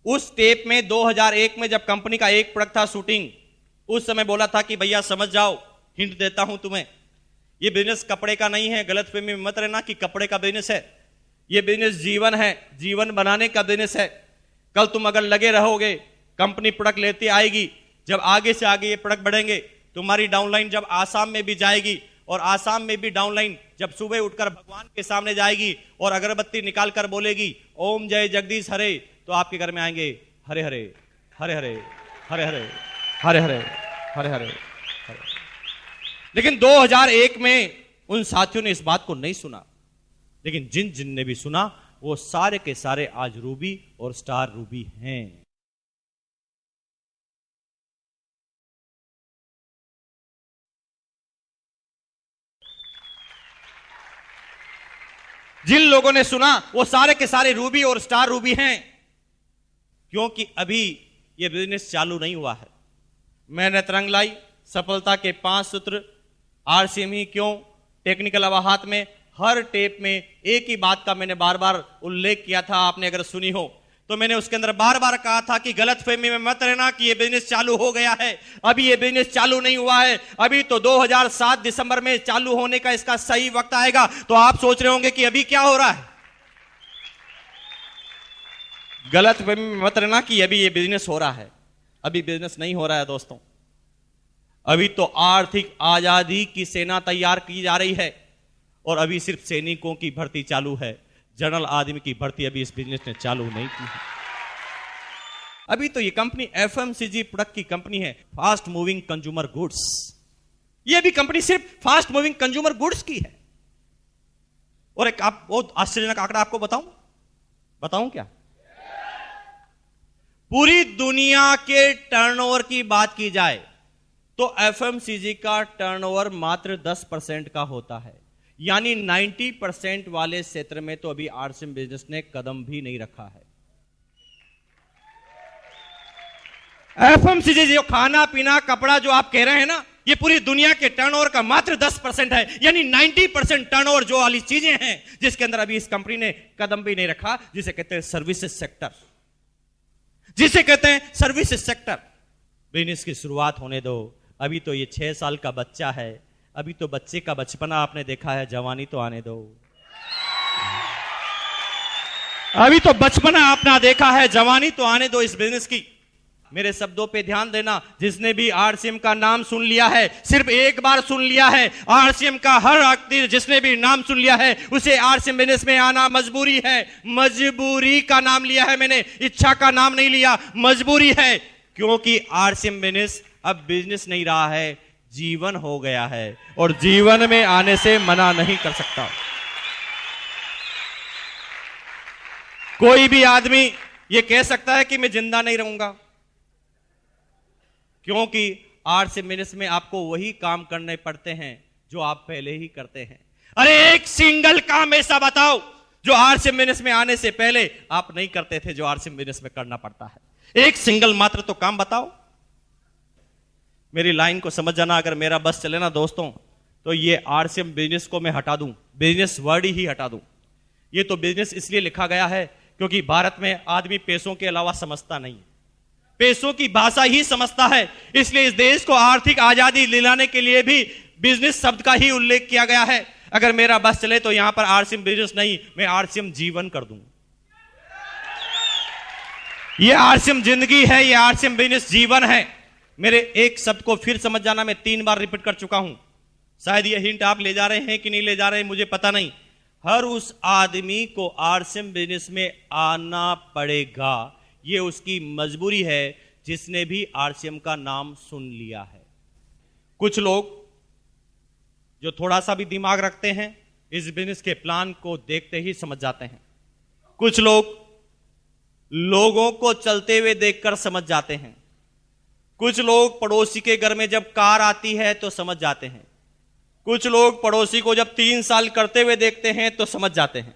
उस टेप में 2001 में जब कंपनी का एक प्रोडक्ट था शूटिंग, उस समय बोला था कि भैया समझ जाओ, हिंट देता हूं तुम्हें, ये बिजनेस कपड़े का नहीं है, गलतफहमी में मत रहना कि कपड़े का बिजनेस है। ये बिजनेस जीवन है, जीवन बनाने का बिजनेस है। कल तुम अगर लगे रहोगे, कंपनी प्रोडक्ट लेती आएगी, जब आगे से आगे ये प्रोडक्ट बढ़ेंगे, तुम्हारी डाउनलाइन जब आसाम में भी जाएगी और आसाम में भी डाउनलाइन जब सुबह उठकर भगवान के सामने जाएगी और अगरबत्ती निकाल कर बोलेगी ओम जय जगदीश हरे, तो आपके घर में आएंगे हरे हरे हरे हरे हरे हरे हरे हरे हरे हरे हरे। लेकिन 2001 में उन साथियों ने इस बात को नहीं सुना, लेकिन जिन जिन ने भी सुना वो सारे के सारे आज रूबी और स्टार रूबी हैं। जिन लोगों ने सुना वो सारे के सारे रूबी और स्टार रूबी हैं, क्योंकि अभी ये बिजनेस चालू नहीं हुआ है। मैंने तरंग लाई सफलता के 5 सूत्र, आरसीएम ही क्यों, टेक्निकल अवाहत में हर टेप में एक ही बात का मैंने बार बार उल्लेख किया था। आपने अगर सुनी हो तो मैंने उसके अंदर बार बार कहा था कि गलतफहमी में मत रहना कि ये बिजनेस चालू हो गया है। अभी ये बिजनेस चालू नहीं हुआ है, अभी तो 2007 दिसंबर में चालू होने का इसका सही वक्त आएगा। तो आप सोच रहे होंगे कि अभी क्या हो रहा है। गलतफहमी में मत रहना कि अभी ये बिजनेस हो रहा है। अभी बिजनेस नहीं हो रहा है दोस्तों, अभी तो आर्थिक आजादी की सेना तैयार की जा रही है और अभी सिर्फ सैनिकों की भर्ती चालू है, जनरल आदमी की भर्ती अभी इस बिजनेस ने चालू नहीं की है। अभी तो ये कंपनी एफएमसीजी प्रोडक्ट की कंपनी है, फास्ट मूविंग कंज्यूमर गुड्स। ये भी कंपनी सिर्फ फास्ट मूविंग कंज्यूमर गुड्स की है। और एक आप बहुत आश्चर्यजनक आंकड़ा आपको बताऊं क्या? पूरी दुनिया के टर्नओवर की बात की जाए तो एफएमसीजी का टर्नओवर मात्र 10% का होता है, यानी 90% वाले क्षेत्र में तो अभी आरसीएम बिजनेस ने कदम भी नहीं रखा है। एफएमसीजी जो खाना पीना कपड़ा जो आप कह रहे हैं ना, ये पूरी दुनिया के टर्नओवर का मात्र 10% है, यानी 90% टर्नओवर जो वाली चीजें हैं जिसके अंदर अभी इस कंपनी ने कदम भी नहीं रखा, जिसे कहते हैं सर्विसेज सेक्टर, जिसे कहते हैं सर्विसेज सेक्टर। बिजनेस की शुरुआत होने दो। अभी तो ये 6 साल का बच्चा है, अभी तो बच्चे का बचपना आपने देखा है, जवानी तो आने दो। अभी तो बचपना आपने देखा है, जवानी तो आने दो इस बिजनेस की। मेरे शब्दों पे ध्यान देना, जिसने भी आरसीएम का नाम सुन लिया है, सिर्फ एक बार सुन लिया है, आरसीएम का हर व्यक्ति जिसने भी नाम सुन लिया है उसे आरसीएम बिजनेस में आना मजबूरी है। मजबूरी का नाम लिया है मैंने, इच्छा का नाम नहीं लिया, मजबूरी है। क्योंकि आरसीएम बिजनेस अब बिजनेस नहीं रहा है, जीवन हो गया है और जीवन में आने से मना नहीं कर सकता कोई भी आदमी। यह कह सकता है कि मैं जिंदा नहीं रहूंगा, क्योंकि आरसीएम बिजनेस में आपको वही काम करने पड़ते हैं जो आप पहले ही करते हैं। अरे एक सिंगल काम ऐसा बताओ जो आरसीएम बिजनेस में आने से पहले आप नहीं करते थे, जो आरसीएम बिजनेस में करना पड़ता है। एक सिंगल मात्र तो काम बताओ। मेरी लाइन को समझ जाना, अगर मेरा बस चले ना दोस्तों तो ये आरसीएम बिजनेस को मैं हटा दूं, बिजनेस वर्ड ही हटा दूं। ये तो बिजनेस इसलिए लिखा गया है क्योंकि भारत में आदमी पैसों के अलावा समझता नहीं, पैसों की भाषा ही समझता है। इसलिए इस देश को आर्थिक आजादी दिलाने के लिए भी बिजनेस शब्द का ही उल्लेख किया गया है। अगर मेरा बस चले तो यहां पर आरसीएम बिजनेस नहीं, मैं आरसीएम जीवन कर दूं। ये आरसीएम जिंदगी है, ये आरसीएम बिजनेस जीवन है। मेरे एक शब्द को फिर समझ जाना, मैं 3 बार रिपीट कर चुका हूं। शायद ये हिंट आप ले जा रहे हैं कि नहीं ले जा रहे हैं मुझे पता नहीं। हर उस आदमी को आरसीएम बिजनेस में आना पड़ेगा, ये उसकी मजबूरी है जिसने भी आरसीएम का नाम सुन लिया है। कुछ लोग जो थोड़ा सा भी दिमाग रखते हैं इस बिजनेस के प्लान को देखते ही समझ जाते हैं। कुछ लोग लोगों को चलते हुए देखकर समझ जाते हैं। कुछ लोग पड़ोसी के घर में जब कार आती है तो समझ जाते हैं। कुछ लोग पड़ोसी को जब 3 साल करते हुए देखते हैं तो समझ जाते हैं।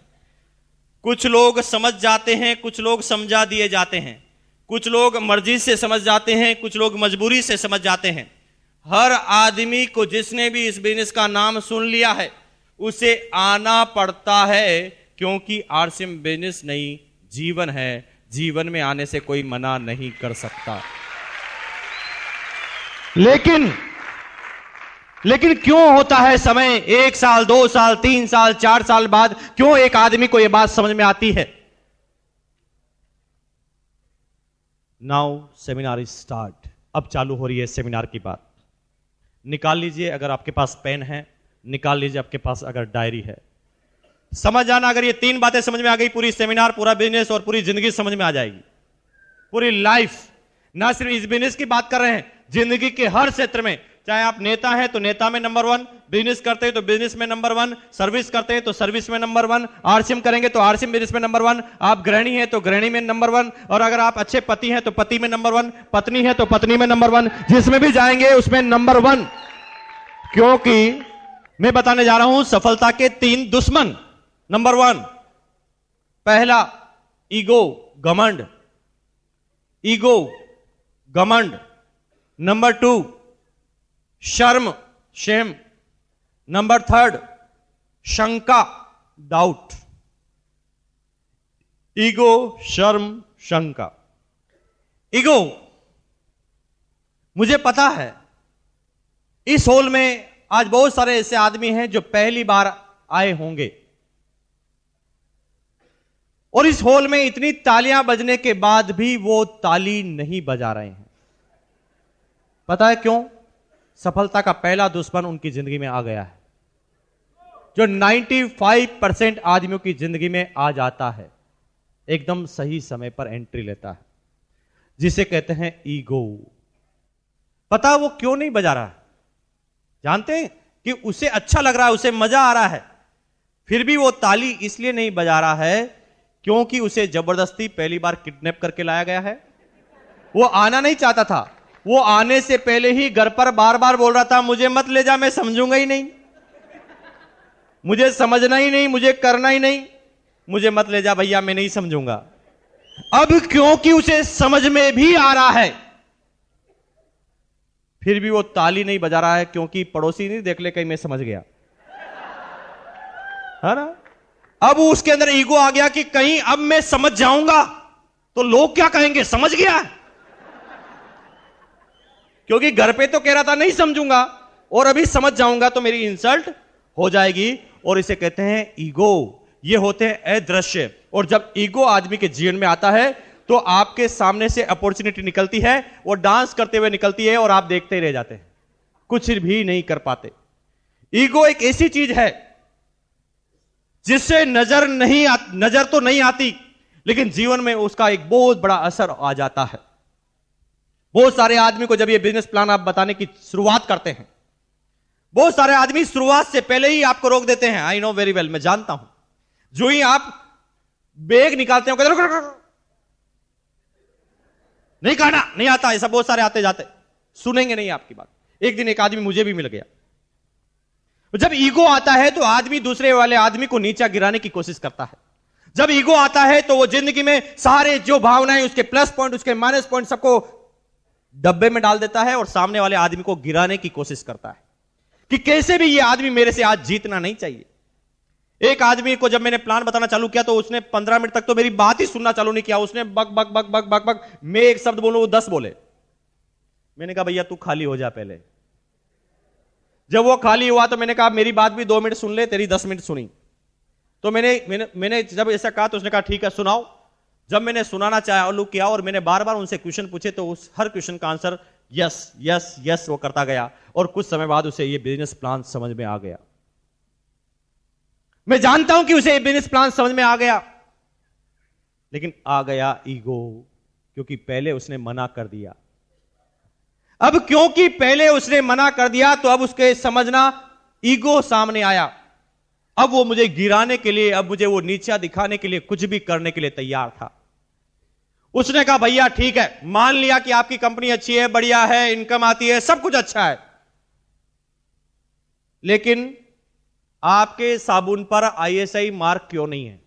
कुछ लोग समझ जाते हैं, कुछ लोग समझा दिए जाते हैं। कुछ लोग मर्जी से समझ जाते हैं, कुछ लोग मजबूरी से समझ जाते हैं। हर आदमी को जिसने भी इस बिजनेस का नाम सुन लिया है उसे आना पड़ता है, क्योंकि आरसीएम बिजनेस नहीं जीवन है। जीवन में आने से कोई मना नहीं कर सकता। लेकिन क्यों होता है समय 1 साल 2 साल 3 साल 4 साल बाद क्यों एक आदमी को यह बात समझ में आती है? Now seminar is start. अब चालू हो रही है सेमिनार की बात। निकाल लीजिए अगर आपके पास पेन है, निकाल लीजिए आपके पास अगर डायरी है। समझ जाना, अगर ये तीन बातें समझ में आ गई, पूरी सेमिनार, पूरा बिजनेस और पूरी जिंदगी समझ में आ जाएगी। पूरी लाइफ, ना सिर्फ इस बिजनेस की बात कर रहे हैं, जिंदगी के हर क्षेत्र में, चाहे आप नेता हैं तो नेता में नंबर 1, बिजनेस करते हैं तो बिजनेस में नंबर 1, सर्विस करते हैं तो सर्विस में नंबर 1, आरसीएम करेंगे तो आरसीएम बिजनेस में नंबर 1, आप गृहिणी हैं तो गृहिणी में नंबर 1, और अगर आप अच्छे पति हैं तो पति में नंबर 1, पत्नी है तो पत्नी में नंबर 1, जिसमें भी जाएंगे उसमें नंबर 1। क्योंकि मैं बताने जा रहा हूं सफलता के 3 दुश्मन। नंबर 1, पहला ईगो, घमंड, ईगो, घमंड। नंबर 2, शर्म, शेम। नंबर 3, शंका, डाउट। ईगो, शर्म, शंका। ईगो, मुझे पता है इस हॉल में आज बहुत सारे ऐसे आदमी हैं जो पहली बार आए होंगे, और इस हॉल में इतनी तालियां बजने के बाद भी वो ताली नहीं बजा रहे हैं। पता है क्यों? सफलता का पहला दुश्मन उनकी जिंदगी में आ गया है, जो 95% आदमियों की जिंदगी में आ जाता है, एकदम सही समय पर एंट्री लेता है, जिसे कहते हैं ईगो। पता है वो क्यों नहीं बजा रहा है? जानते हैं कि उसे अच्छा लग रहा है, उसे मजा आ रहा है, फिर भी वो ताली इसलिए नहीं बजा रहा है क्योंकि उसे जबरदस्ती पहली बार किडनैप करके लाया गया है। वो आना नहीं चाहता था, वो आने से पहले ही घर पर बार बार बोल रहा था, मुझे मत ले जा, मैं समझूंगा ही नहीं, मुझे समझना ही नहीं, मुझे करना ही नहीं, मुझे मत ले जा भैया, मैं नहीं समझूंगा। अब क्योंकि उसे समझ में भी आ रहा है, फिर भी वो ताली नहीं बजा रहा है, क्योंकि पड़ोसी नहीं देख ले कहीं मैं समझ गया, है ना। अब उसके अंदर ईगो आ गया कि कहीं अब मैं समझ जाऊंगा तो लोग क्या कहेंगे, समझ गया। क्योंकि घर पे तो कह रहा था नहीं समझूंगा, और अभी समझ जाऊंगा तो मेरी इंसल्ट हो जाएगी, और इसे कहते हैं ईगो। ये होते हैं अदृश्य, और जब ईगो आदमी के जीवन में आता है तो आपके सामने से अपॉर्चुनिटी निकलती है, वो डांस करते हुए निकलती है और आप देखते ही रह जाते हैं, कुछ भी नहीं कर पाते। ईगो एक ऐसी चीज है जिससे नजर तो नहीं आती, लेकिन जीवन में उसका एक बहुत बड़ा असर आ जाता है। बहुत सारे आदमी को जब ये बिजनेस प्लान आप बताने की शुरुआत करते हैं, बहुत सारे आदमी शुरुआत से पहले ही आपको रोक देते हैं। आई नो वेरी वेल, मैं जानता हूं। जो ही आप बैग निकालते हो, कहते हैं नहीं कहना, नहीं आता, ऐसा बहुत सारे आते जाते, सुनेंगे नहीं आपकी बात। एक दिन एक आदमी मुझे भी मिल गया। जब ईगो आता है तो आदमी दूसरे वाले आदमी को नीचा गिराने की कोशिश करता है। जब ईगो आता है तो वो जिंदगी में सारे जो भावनाएं, उसके प्लस पॉइंट, उसके माइनस पॉइंट, सबको डब्बे में डाल देता है और सामने वाले आदमी को गिराने की कोशिश करता है कि कैसे भी ये आदमी मेरे से आज जीतना नहीं चाहिए। एक आदमी को जब मैंने प्लान बताना चालू किया तो उसने 15 मिनट तक तो मेरी बात ही सुनना चालू नहीं किया। उसने बक बक बक बक बक बक, मैं एक शब्द बोलूं वो 10 बोले। मैंने कहा भैया तू खाली हो जा पहले। जब वो खाली हुआ तो मैंने कहा मेरी बात भी 2 मिनट सुन ले, तेरी 10 मिनट सुनी। तो मैंने जब ऐसा कहा तो उसने कहा ठीक है सुनाओ। जब मैंने सुनाना चालू किया और मैंने बार बार उनसे क्वेश्चन पूछे तो उस हर क्वेश्चन का आंसर यस यस यस वो करता गया, और कुछ समय बाद उसे ये बिजनेस प्लान समझ में आ गया। मैं जानता हूं कि उसे ये बिजनेस प्लान समझ में आ गया, लेकिन आ गया ईगो, क्योंकि पहले उसने मना कर दिया। अब क्योंकि पहले उसने मना कर दिया तो अब उसके समझना ईगो सामने आया। अब वो मुझे गिराने के लिए, अब मुझे वो नीचा दिखाने के लिए कुछ भी करने के लिए तैयार था। उसने कहा भैया ठीक है, मान लिया कि आपकी कंपनी अच्छी है, बढ़िया है, इनकम आती है, सब कुछ अच्छा है, लेकिन आपके साबुन पर आईएसआई मार्क क्यों नहीं है?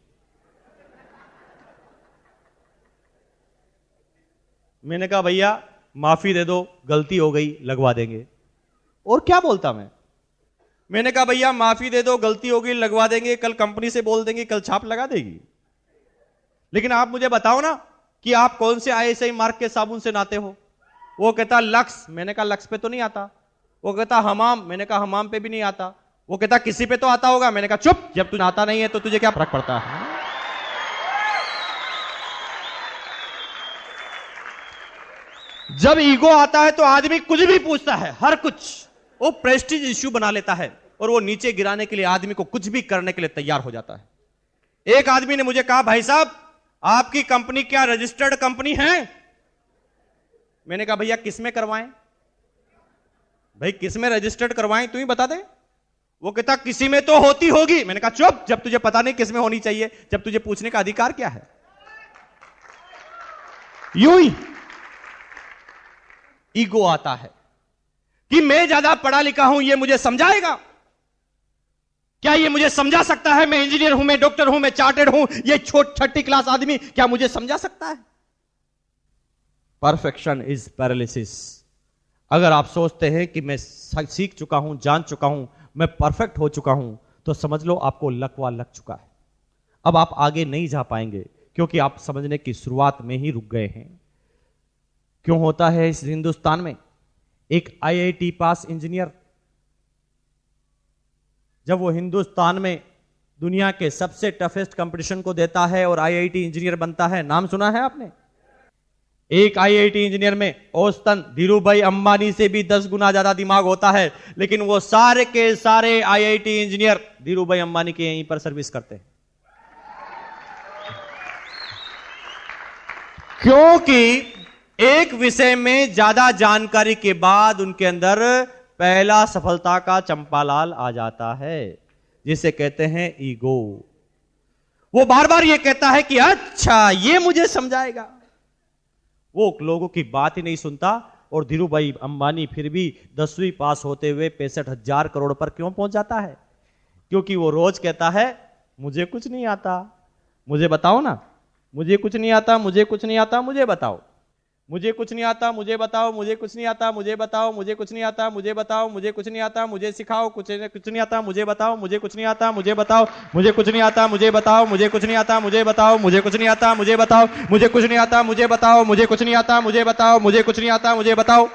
मैंने कहा भैया माफी दे दो, गलती हो गई, लगवा देंगे। और क्या बोलता मैंने कहा भैया माफी दे दो, गलती हो गई, लगवा देंगे, कल कंपनी से बोल देंगे, कल छाप लगा देगी। लेकिन आप मुझे बताओ ना कि आप कौन से आईएसआई मार्क के साबुन से नहाते हो? वो कहता लक्स। मैंने कहा लक्स पे तो नहीं आता। वो कहता हमाम। मैंने कहा हमाम पे भी नहीं आता। वो कहता किसी पे तो आता होगा। मैंने कहा चुप, जब तू नहाता नहीं है तो तुझे क्या फर्क पड़ता है? जब ईगो आता है तो आदमी कुछ भी पूछता है, हर कुछ वो प्रेस्टीज इश्यू बना लेता है और वो नीचे गिराने के लिए आदमी को कुछ भी करने के लिए तैयार हो जाता है। एक आदमी ने मुझे कहा, भाई साहब आपकी कंपनी क्या रजिस्टर्ड कंपनी है? मैंने कहा भैया किसमें करवाएं? भाई किसमें रजिस्टर्ड करवाएं, तू ही बता दे। वो कहता किसी में तो होती होगी। मैंने कहा चुप, जब तुझे पता नहीं किसमें होनी चाहिए, जब तुझे पूछने का अधिकार क्या है? यूं ही ईगो आता है कि मैं ज्यादा पढ़ा लिखा हूं, ये मुझे समझाएगा क्या? ये मुझे समझा सकता है? मैं इंजीनियर हूं, मैं डॉक्टर हूं, मैं चार्टेड हूं, ये छठी क्लास आदमी क्या मुझे समझा सकता है? Perfection is paralysis. अगर आप सोचते हैं कि मैं सीख चुका हूं, जान चुका हूं, मैं परफेक्ट हो चुका हूं, तो समझ लो आपको लकवा लग चुका है। अब आप आगे नहीं जा पाएंगे क्योंकि आप समझने की शुरुआत में ही रुक गए हैं। क्यों होता है इस हिंदुस्तान में? एक आईआईटी पास इंजीनियर जब वो हिंदुस्तान में दुनिया के सबसे टफेस्ट कंपटीशन को देता है और आईआईटी इंजीनियर बनता है, नाम सुना है आपने? एक आईआईटी इंजीनियर में औसतन धीरूभाई अंबानी से भी 10 गुना ज्यादा दिमाग होता है, लेकिन वो सारे के सारे आईआईटी इंजीनियर धीरूभाई अंबानी के यहीं पर सर्विस करते हैं। क्योंकि एक विषय में ज्यादा जानकारी के बाद उनके अंदर पहला सफलता का चंपालाल आ जाता है, जिसे कहते हैं ईगो। वो बार बार ये कहता है कि अच्छा ये मुझे समझाएगा। वो लोगों की बात ही नहीं सुनता और धीरूभाई अंबानी फिर भी 10वीं पास होते हुए 65,000 करोड़ पर क्यों पहुंच जाता है? क्योंकि वो रोज कहता है मुझे कुछ नहीं आता, मुझे बताओ ना, मुझे कुछ नहीं आता, मुझे कुछ नहीं आता, मुझे बताओ, मुझे कुछ नहीं आता, मुझे बताओ, मुझे कुछ नहीं आता, मुझे बताओ, मुझे कुछ नहीं आता, मुझे बताओ, मुझे कुछ नहीं आता, मुझे सिखाओ, कुछ नहीं आता, मुझे बताओ, मुझे कुछ नहीं आता, मुझे बताओ, मुझे कुछ नहीं आता, मुझे बताओ, मुझे कुछ नहीं आता, मुझे बताओ, मुझे कुछ नहीं आता, मुझे बताओ, मुझे कुछ नहीं आता, मुझे बताओ, मुझे कुछ नहीं आता, मुझे बताओ, मुझे कुछ नहीं आता, मुझे बताओ।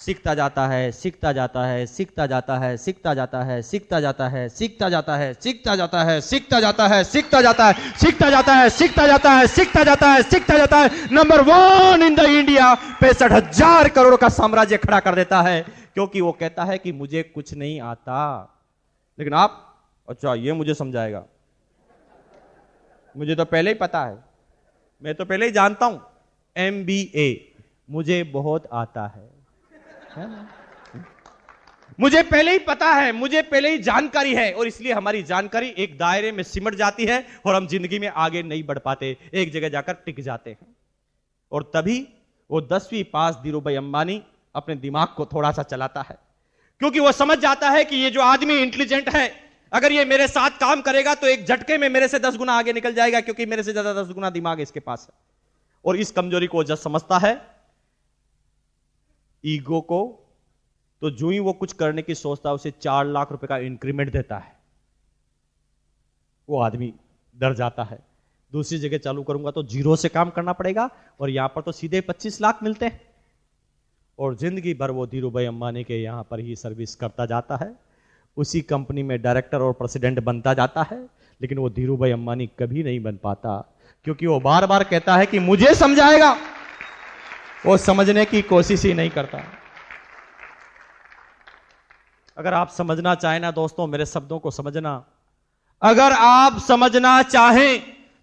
सीखता जाता है, सीखता जाता है, सीखता जाता है, सीखता जाता है, सीखता जाता है, सीखता जाता है, सीखता जाता है, सीखता जाता है, सीखता जाता है, सीखता जाता है, सीखता जाता है, सीखता जाता है, सीखता जाता है। Number 1 in the India 65,000 crore का साम्राज्य खड़ा कर देता है, क्योंकि वो कहता है कि मुझे कुछ नहीं आता। लेकिन आप, अच्छा ये मुझे समझाएगा, मुझे तो पहले ही पता है, मैं तो पहले ही जानता हूं, MBA मुझे बहुत आता है मुझे पहले ही पता है, मुझे पहले ही जानकारी है, और इसलिए हमारी जानकारी एक दायरे में सिमट जाती है और हम जिंदगी में आगे नहीं बढ़ पाते, एक जगह जाकर टिक जाते हैं। और तभी वो 10वीं पास धीरूभाई अंबानी अपने दिमाग को थोड़ा सा चलाता है, क्योंकि वो समझ जाता है कि ये जो आदमी इंटेलिजेंट है, अगर ये मेरे साथ काम करेगा तो एक झटके में मेरे से 10 गुना आगे निकल जाएगा, क्योंकि मेरे से ज्यादा 10 गुना दिमाग इसके पास है। और इस कमजोरी को जब समझता है, ईगो को, तो जो ही वो कुछ करने की सोचता है उसे 4 लाख रुपए का इंक्रीमेंट देता है। वो आदमी डर जाता है, दूसरी जगह चालू करूंगा तो 0 से काम करना पड़ेगा और यहां पर तो सीधे 25 लाख मिलते हैं। और जिंदगी भर वो धीरूभाई अंबानी के यहां पर ही सर्विस करता जाता है, उसी कंपनी में डायरेक्टर और प्रेसिडेंट बनता जाता है, लेकिन वो धीरूभाई अंबानी कभी नहीं बन पाता, क्योंकि वो बार बार कहता है कि मुझे समझाएगा, वो समझने की कोशिश ही नहीं करता। अगर आप समझना चाहें ना दोस्तों, मेरे शब्दों को समझना, अगर आप समझना चाहें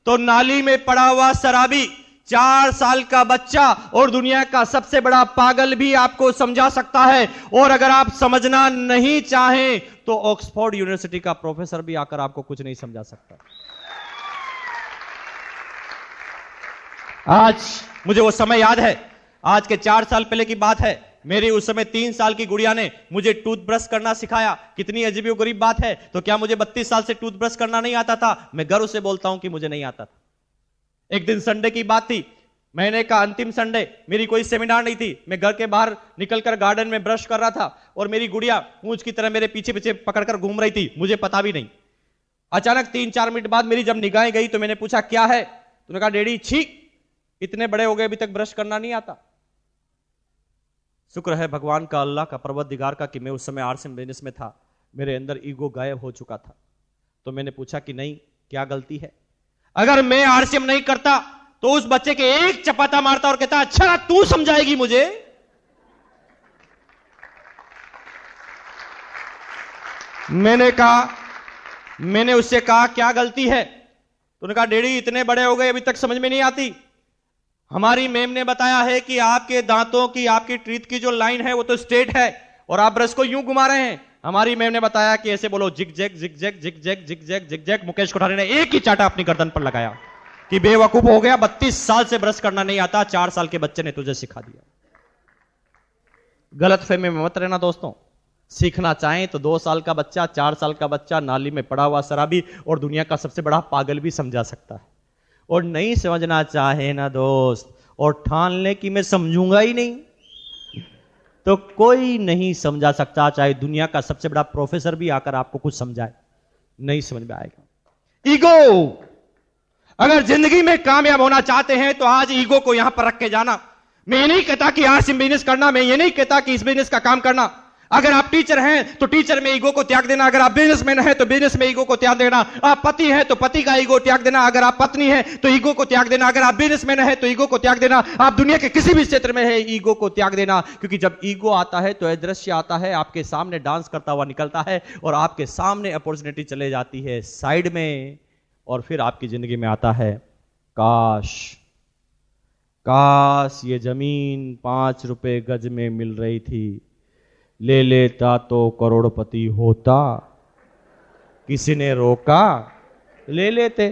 तो नाली में पड़ा हुआ शराबी, 4 साल का बच्चा और दुनिया का सबसे बड़ा पागल भी आपको समझा सकता है। और अगर आप समझना नहीं चाहें तो ऑक्सफोर्ड यूनिवर्सिटी का प्रोफेसर भी आकर आपको कुछ नहीं समझा सकता। आज मुझे वो समय याद है, आज के 4 साल पहले की बात है। मेरी उस समय 3 साल की गुड़िया ने मुझे टूथब्रश करना सिखाया। कितनी अजीब गरीब बात है। तो क्या मुझे 32 साल से टूथब्रश करना नहीं आता था? मैं गर्व से बोलता हूं कि मुझे नहीं आता था। एक दिन संडे की बात थी, महीने का अंतिम संडे, मेरी कोई सेमिनार नहीं थी। मैं घर के बाहर निकलकर गार्डन में ब्रश कर रहा था और मेरी गुड़िया पूंछ की तरह मेरे पीछे पीछे पकड़कर घूम रही थी, मुझे पता भी नहीं। अचानक 3-4 मिनट बाद मेरी जब निगाहें गई तो मैंने पूछा क्या है? तूने कहा डैडी छी, इतने बड़े हो गए अभी तक ब्रश करना नहीं आता। शुक्र है भगवान का, अल्लाह का, परवरदिगार का कि मैं उस समय आरसीएम बिजनेस में था, मेरे अंदर ईगो गायब हो चुका था। तो मैंने पूछा कि नहीं, क्या गलती है? अगर मैं आरसीएम नहीं करता तो उस बच्चे के एक चपाटा मारता और कहता, अच्छा तू समझाएगी मुझे। मैंने उससे कहा क्या गलती है? तो उन्होंने कहा डैडी इतने बड़े हो गए अभी तक समझ में नहीं आती। हमारी मैम ने बताया है कि आपके दांतों की, आपकी टीथ की जो लाइन है वो तो स्ट्रेट है और आप ब्रश को यूं घुमा रहे हैं। हमारी मैम ने बताया कि ऐसे बोलो, zig zag zig zag zig zag zig zag zig zag. Mukesh Kothari ने एक ही चाटा अपनी गर्दन पर लगाया कि बेवकूफ हो गया, 32 साल से ब्रश करना नहीं आता, 4 साल के बच्चे ने तुझे सिखा दिया। गलत फहमी में मत रहना दोस्तों। सीखना चाहें तो 2 साल का बच्चा, 4 साल का बच्चा नाली में पड़ा हुआ शराबी और दुनिया का सबसे बड़ा पागल भी समझा सकता है। और नहीं समझना चाहे ना दोस्त, और ठान ले कि मैं समझूंगा ही नहीं, तो कोई नहीं समझा सकता, चाहे दुनिया का सबसे बड़ा प्रोफेसर भी आकर आपको कुछ समझाए, नहीं समझ में आएगा। ईगो, अगर जिंदगी में कामयाब होना चाहते हैं तो आज ईगो को यहां पर रख के जाना। मैं ये नहीं कहता कि आज बिजनेस करना, मैं ये नहीं कहता कि इस बिजनेस का काम करना। अगर आप टीचर हैं तो टीचर में ईगो को त्याग देना, अगर आप बिजनेसमैन हैं तो बिजनेस में ईगो को त्याग देना, आप पति हैं तो पति का ईगो त्याग देना, अगर आप पत्नी हैं तो ईगो को त्याग देना, अगर आप बिजनेसमैन हैं तो ईगो को त्याग देना, आप दुनिया के किसी भी क्षेत्र में है ईगो को त्याग देना। क्योंकि जब ईगो आता है तो अदृश्य आता है, आपके सामने डांस करता हुआ निकलता है और आपके सामने अपॉर्चुनिटी चले जाती है साइड में, और फिर आपकी जिंदगी में आता है काश, काश ये जमीन 5 रुपए गज में मिल रही थी, ले लेता तो करोड़पति होता, किसी ने रोका, ले लेते,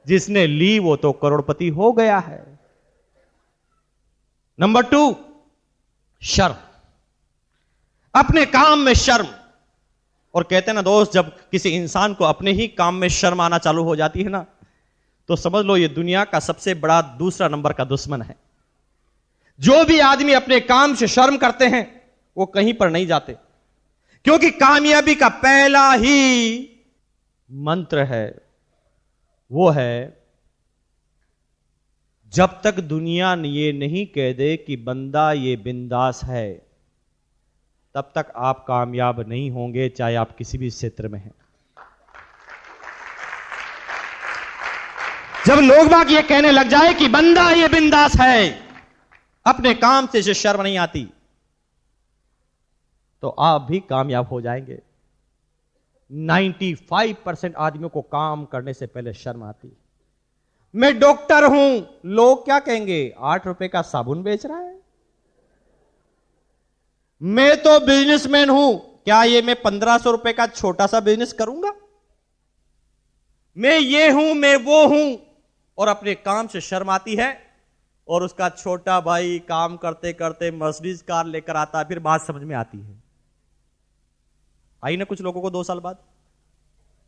जिसने ली वो तो करोड़पति हो गया है। नंबर 2, शर्म, अपने काम में शर्म। और कहते हैं ना दोस्त, जब किसी इंसान को अपने ही काम में शर्म आना चालू हो जाती है ना, तो समझ लो ये दुनिया का सबसे बड़ा दूसरा नंबर का दुश्मन है। जो भी आदमी अपने काम से शर्म करते हैं वो कहीं पर नहीं जाते, क्योंकि कामयाबी का पहला ही मंत्र है, वो है जब तक दुनिया ये नहीं कह दे कि बंदा ये बिंदास है, तब तक आप कामयाब नहीं होंगे, चाहे आप किसी भी क्षेत्र में हैं। जब लोग बाग ये कहने लग जाए कि बंदा ये बिंदास है, अपने काम से शर्म नहीं आती, तो आप भी कामयाब हो जाएंगे। 95% आदमियों को काम करने से पहले शर्म आती। मैं डॉक्टर हूं, लोग क्या कहेंगे, 8 रुपए का साबुन बेच रहा है। मैं तो बिजनेसमैन हूं, क्या ये मैं 1500 रुपए का छोटा सा बिजनेस करूंगा? मैं ये हूं, मैं वो हूं, और अपने काम से शर्म आती है। और उसका छोटा भाई काम करते करते मर्सिडीज कार लेकर आता है, फिर बात समझ में आती है। आई ना कुछ लोगों को 2 साल बाद,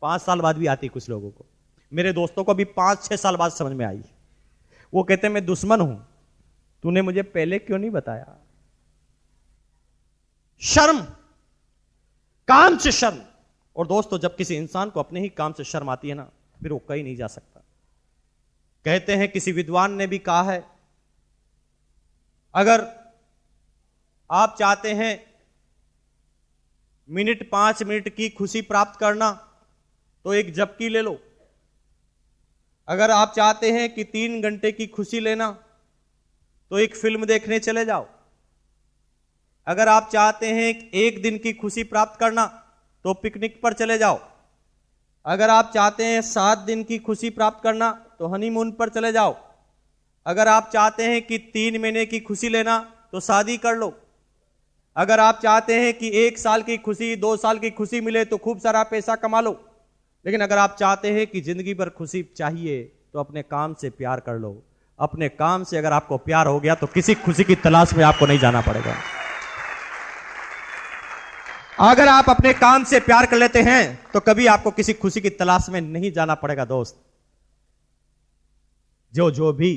5 साल बाद भी आती कुछ लोगों को। मेरे दोस्तों को भी 5-6 साल बाद समझ में आई। वो कहते हैं मैं दुश्मन हूं, तूने मुझे पहले क्यों नहीं बताया? शर्म, काम से शर्म। और दोस्तों, जब किसी इंसान को अपने ही काम से शर्म आती है ना, फिर वो कहीं नहीं जा सकता। कहते हैं, किसी विद्वान ने भी कहा है, अगर आप चाहते हैं 5 मिनट की खुशी प्राप्त करना तो एक झपकी ले लो। अगर आप चाहते हैं कि 3 घंटे की खुशी लेना तो एक फिल्म देखने चले जाओ। अगर आप चाहते हैं 1 दिन की खुशी प्राप्त करना तो पिकनिक पर चले जाओ। अगर आप चाहते हैं 7 दिन की खुशी प्राप्त करना तो हनीमून पर चले जाओ। अगर आप चाहते हैं कि 3 महीने की खुशी लेना तो शादी कर लो। अगर आप चाहते हैं कि 1 साल की खुशी, 2 साल की खुशी मिले तो खूब सारा पैसा कमा लो। लेकिन अगर आप चाहते हैं कि जिंदगी भर खुशी चाहिए तो अपने काम से प्यार कर लो। अपने काम से अगर आपको प्यार हो गया तो किसी खुशी की तलाश में आपको नहीं जाना पड़ेगा। अगर आप अपने काम से प्यार कर लेते हैं तो कभी आपको किसी खुशी की तलाश में नहीं जाना पड़ेगा। दोस्त, जो भी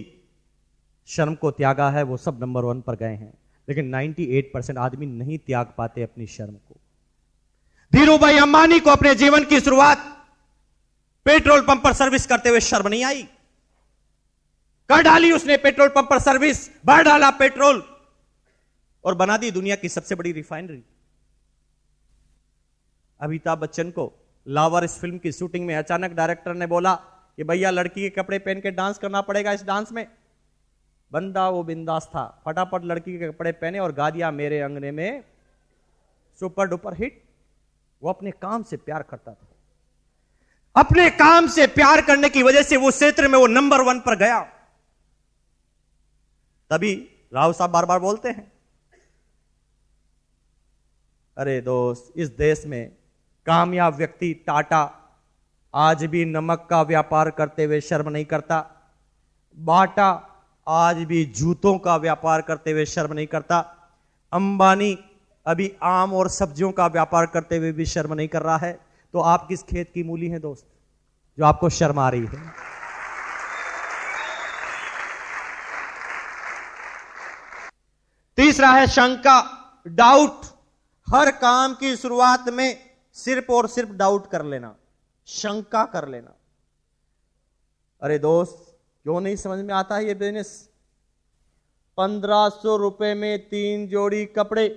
शर्म को त्यागा है वो सब नंबर 1 पर गए हैं, लेकिन 98% आदमी नहीं त्याग पाते अपनी शर्म को। धीरूभाई अंबानी को अपने जीवन की शुरुआत पेट्रोल पंप पर सर्विस करते हुए शर्म नहीं आई। कर डाली उसने पेट्रोल पंप पर सर्विस, भर डाला पेट्रोल और बना दी दुनिया की सबसे बड़ी रिफाइनरी। अमिताभ बच्चन को लावारिस फिल्म की शूटिंग में अचानक डायरेक्टर ने बोला कि भैया लड़की के कपड़े पहन के डांस करना पड़ेगा इस डांस में। बंदा वो बिंदास था, फटाफट लड़की के कपड़े पहने और गा दिया मेरे अंगने में, सुपर डुपर हिट। वो अपने काम से प्यार करता था, अपने काम से प्यार करने की वजह से वो क्षेत्र में वो नंबर 1 पर गया। तभी राव साहब बार बार बोलते हैं, अरे दोस्त, इस देश में कामयाब व्यक्ति टाटा आज भी नमक का व्यापार करते हुए शर्म नहीं करता, बाटा आज भी जूतों का व्यापार करते हुए शर्म नहीं करता, अंबानी अभी आम और सब्जियों का व्यापार करते हुए भी शर्म नहीं कर रहा है। तो आप किस खेत की मूली हैं दोस्त, जो आपको शर्म आ रही है? तीसरा है शंका, डाउट। हर काम की शुरुआत में सिर्फ और सिर्फ डाउट कर लेना, शंका कर लेना। अरे दोस्त, क्यों नहीं समझ में आता है ये बिजनेस? 1500 रुपए में 3 जोड़ी कपड़े,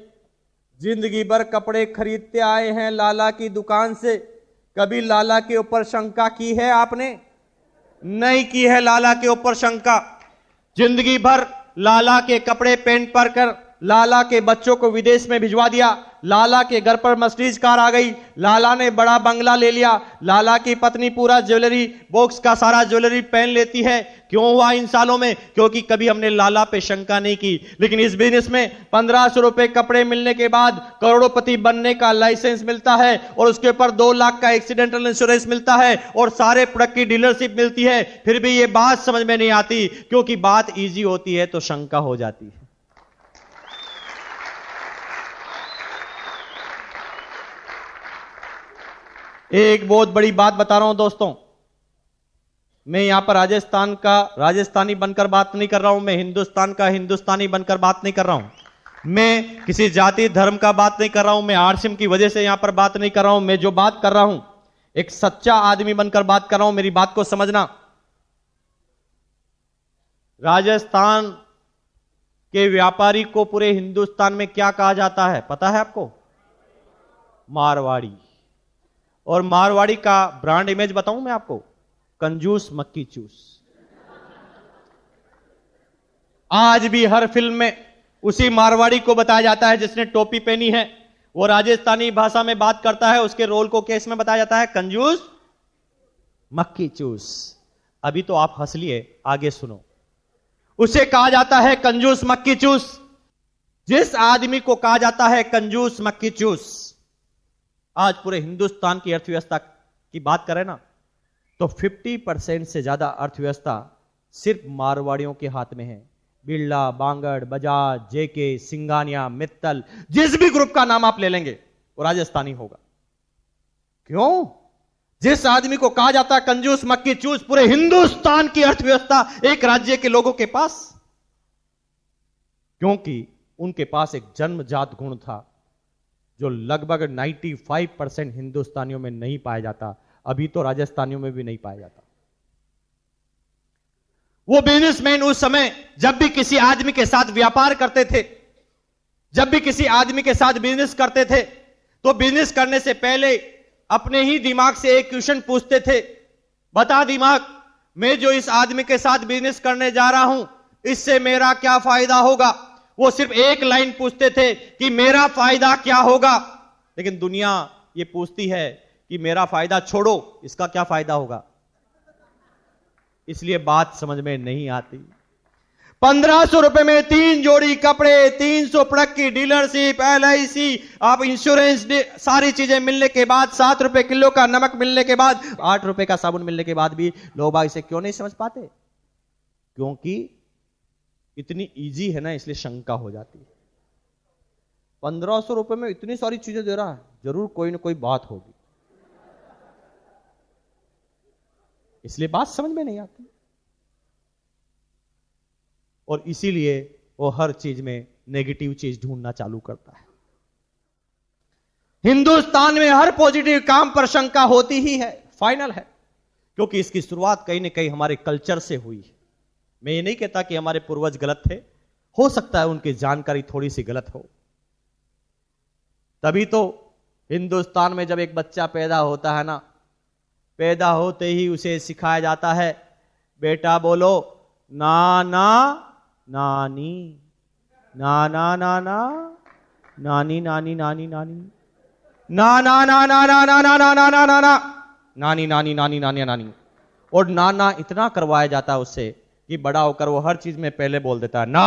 जिंदगी भर कपड़े खरीदते आए हैं लाला की दुकान से। कभी लाला के ऊपर शंका की है आपने? नहीं की है लाला के ऊपर शंका। जिंदगी भर लाला के कपड़े पहन पर कर लाला के बच्चों को विदेश में भिजवा दिया, लाला के घर पर मर्सिडीज कार आ गई, लाला ने बड़ा बंगला ले लिया, लाला की पत्नी पूरा ज्वेलरी बॉक्स का सारा ज्वेलरी पहन लेती है। क्यों हुआ इन सालों में? क्योंकि कभी हमने लाला पे शंका नहीं की। लेकिन इस बिजनेस में 1500 रुपए कपड़े मिलने के बाद करोड़पति बनने का लाइसेंस मिलता है और उसके ऊपर 2 लाख का एक्सीडेंटल इंश्योरेंस मिलता है और सारे प्रोडक्ट की डीलरशिप मिलती है। फिर भी ये बात समझ में नहीं आती, क्योंकि बात ईजी होती है तो शंका हो जाती है। एक बहुत बड़ी बात बता रहा हूं दोस्तों, मैं यहां पर राजस्थान का राजस्थानी बनकर बात नहीं कर रहा हूं, मैं हिंदुस्तान का हिंदुस्तानी बनकर बात नहीं कर रहा हूं, मैं किसी जाति धर्म का बात नहीं कर रहा हूं, मैं आरसीएम की वजह से यहां पर बात नहीं कर रहा हूं। मैं जो बात कर रहा हूं एक सच्चा आदमी बनकर बात कर रहा हूं, मेरी बात को समझना। राजस्थान के व्यापारी को पूरे हिंदुस्तान में क्या कहा जाता है पता है आपको? मारवाड़ी। और मारवाड़ी का ब्रांड इमेज बताऊं मैं आपको? कंजूस मक्की चूस। आज भी हर फिल्म में उसी मारवाड़ी को बताया जाता है जिसने टोपी पहनी है, वो राजस्थानी भाषा में बात करता है, उसके रोल को केस में बताया जाता है कंजूस मक्की चूस। अभी तो आप हंस लिए, आगे सुनो। उसे कहा जाता है कंजूस मक्की चूस। जिस आदमी को कहा जाता है कंजूस मक्की चूस, आज पूरे हिंदुस्तान की अर्थव्यवस्था की बात करें ना तो 50% से ज्यादा अर्थव्यवस्था सिर्फ मारवाड़ियों के हाथ में है। बिरला, बांगड़, बजाज, जेके, सिंगानिया, मित्तल, जिस भी ग्रुप का नाम आप ले लेंगे वो राजस्थानी होगा। क्यों? जिस आदमी को कहा जाता है कंजूस मक्की चूस, पूरे हिंदुस्तान की अर्थव्यवस्था एक राज्य के लोगों के पास, क्योंकि उनके पास एक जन्मजात गुण था जो लगभग 95% हिंदुस्तानियों में नहीं पाया जाता, अभी तो राजस्थानियों में भी नहीं पाया जाता। वो बिजनेसमैन उस समय जब भी किसी आदमी के साथ व्यापार करते थे, जब भी किसी आदमी के साथ बिजनेस करते थे, तो बिजनेस करने से पहले अपने ही दिमाग से एक क्वेश्चन पूछते थे, बता दिमाग, मैं जो इस आदमी के साथ बिजनेस करने जा रहा हूं इससे मेरा क्या फायदा होगा? वो सिर्फ एक लाइन पूछते थे कि मेरा फायदा क्या होगा। लेकिन दुनिया ये पूछती है कि मेरा फायदा छोड़ो, इसका क्या फायदा होगा? इसलिए बात समझ में नहीं आती। 1500 रुपए में 3 जोड़ी कपड़े, 300 प्रोडक्ट की डीलरशिप, LIC, आप इंश्योरेंस, सारी चीजें मिलने के बाद, 7 रुपए किलो का नमक मिलने के बाद, 8 रुपए का साबुन मिलने के बाद भी लोग इसे क्यों नहीं समझ पाते? क्योंकि इतनी इजी है ना, इसलिए शंका हो जाती है। 1500 रुपए में इतनी सारी चीजें दे रहा है, जरूर कोई ना कोई बात होगी, इसलिए बात समझ में नहीं आती। और इसीलिए वो हर चीज में नेगेटिव चीज ढूंढना चालू करता है। हिंदुस्तान में हर पॉजिटिव काम पर शंका होती ही है, फाइनल है, क्योंकि इसकी शुरुआत कहीं ना कहीं हमारे कल्चर से हुई है। मैं ये नहीं कहता कि हमारे पूर्वज गलत थे, हो सकता है उनकी जानकारी थोड़ी सी गलत हो। तभी तो हिंदुस्तान में जब एक बच्चा पैदा होता है ना, पैदा होते ही उसे सिखाया जाता है, बेटा बोलो नाना नानी, नाना नाना, नानी नानी नानी नानी, नाना नाना नाना नाना नाना नाना, नानी नानी नानी नानी नानी। और नाना इतना करवाया जाता है उससे कि बड़ा होकर वो हर चीज में पहले बोल देता है ना।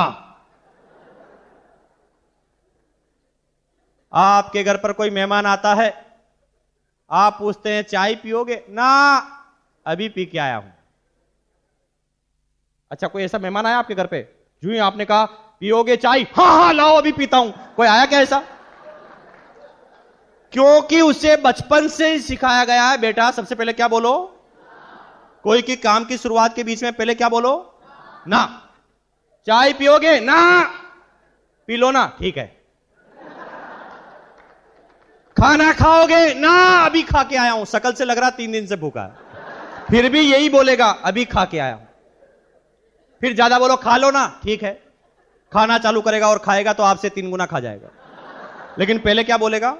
आपके घर पर कोई मेहमान आता है, आप पूछते हैं चाय पियोगे? ना, अभी पी के आया हूं। अच्छा, कोई ऐसा मेहमान आया आपके घर पे, जो ही आपने कहा पियोगे चाय? हाँ हाँ लाओ अभी पीता हूं। कोई आया क्या ऐसा? क्योंकि उसे बचपन से ही सिखाया गया है, बेटा सबसे पहले क्या बोलो? कोई की काम की शुरुआत के बीच में पहले क्या बोलो? ना। चाय पियोगे? ना। पी लो ना, ठीक है। खाना खाओगे? ना, अभी खा के आया हूं। शकल से लग रहा 3 दिन से भूखा है, फिर भी यही बोलेगा अभी खा के आया हूं। फिर ज्यादा बोलो खा लो ना, ठीक है। खाना चालू करेगा और खाएगा तो आपसे 3 गुना खा जाएगा, लेकिन पहले क्या बोलेगा?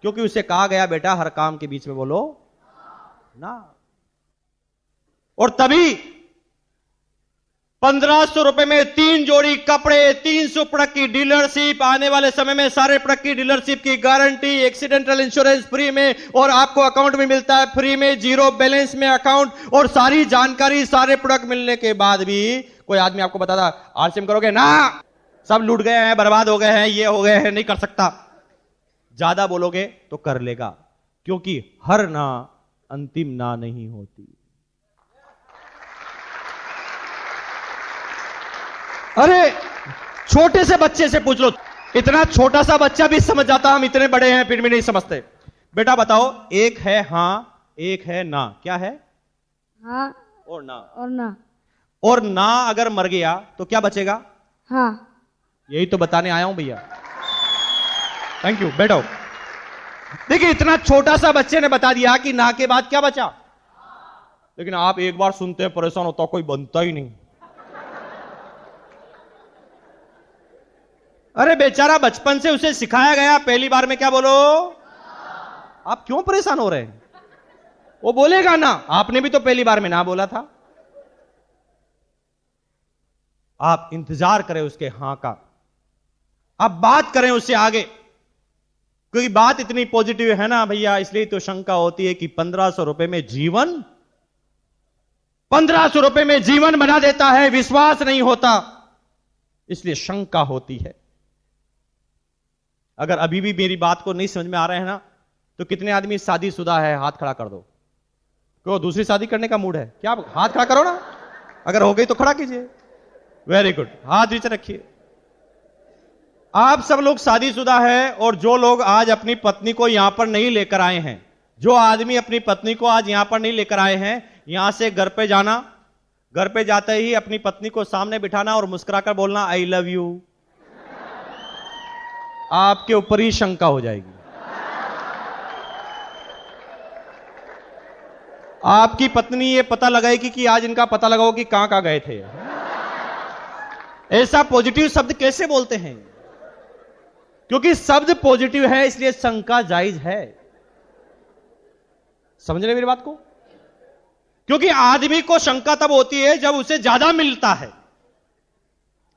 क्योंकि उसे कहा गया बेटा हर काम के बीच में बोलो ना। और तभी 1500 रुपए में 3 जोड़ी कपड़े, 300 प्रोडक्ट की डीलरशिप, आने वाले समय में सारे प्रोडक्ट की डीलरशिप की गारंटी, एक्सीडेंटल इंश्योरेंस फ्री में, और आपको अकाउंट में मिलता है फ्री में, 0 बैलेंस में अकाउंट, और सारी जानकारी सारे प्रोडक्ट मिलने के बाद भी कोई आदमी आपको बताता आरसीएम करोगे? ना, सब लूट गए हैं, बर्बाद हो गए हैं, ये हो गए हैं, नहीं कर सकता। ज्यादा बोलोगे तो कर लेगा, क्योंकि हर ना अंतिम ना नहीं होती। अरे छोटे से बच्चे से पूछ लो, इतना छोटा सा बच्चा भी समझ जाता, हम इतने बड़े हैं फिर भी नहीं समझते। बेटा बताओ, एक है हां, एक है ना, क्या है? हाँ और ना। और ना। और ना अगर मर गया तो क्या बचेगा? हाँ। यही तो बताने आया हूं भैया। थैंक यू, बैठो। देखिए, इतना छोटा सा बच्चे ने बता दिया कि ना के बाद क्या बचा, लेकिन आप एक बार सुनते हैं परेशान होता, कोई बनता ही नहीं। अरे बेचारा बचपन से उसे सिखाया गया पहली बार में क्या बोलो। आप क्यों परेशान हो रहे हैं? वो बोलेगा ना, आपने भी तो पहली बार में ना बोला था। आप इंतजार करें उसके हां का, आप बात करें उससे आगे, क्योंकि बात इतनी पॉजिटिव है ना भैया, इसलिए तो शंका होती है कि 1500 रुपए में जीवन, 1500 रुपए में जीवन बना देता है, विश्वास नहीं होता, इसलिए शंका होती है। अगर अभी भी मेरी बात को नहीं समझ में आ रहे हैं ना, तो कितने आदमी शादीशुदा है, हाथ खड़ा कर दो। क्यों, दूसरी शादी करने का मूड है क्या? हाथ खड़ा करो ना, अगर हो गई तो खड़ा कीजिए। वेरी गुड, हाथ नीचे रखिए। आप सब लोग शादीशुदा है, और जो लोग आज अपनी पत्नी को यहां पर नहीं लेकर आए हैं, जो आदमी अपनी पत्नी को आज यहां पर नहीं लेकर आए हैं, यहां से घर पे जाना, घर पे जाते ही अपनी पत्नी को सामने बिठाना और मुस्कुराकर बोलना आई लव यू। आपके ऊपर ही शंका हो जाएगी। आपकी पत्नी ये पता लगाएगी कि आज इनका पता लगाओ कि कहां गए थे। ऐसा पॉजिटिव शब्द कैसे बोलते हैं? क्योंकि शब्द पॉजिटिव है, इसलिए शंका जायज है। समझ रहे मेरी बात को? क्योंकि आदमी को शंका तब होती है जब उसे ज्यादा मिलता है।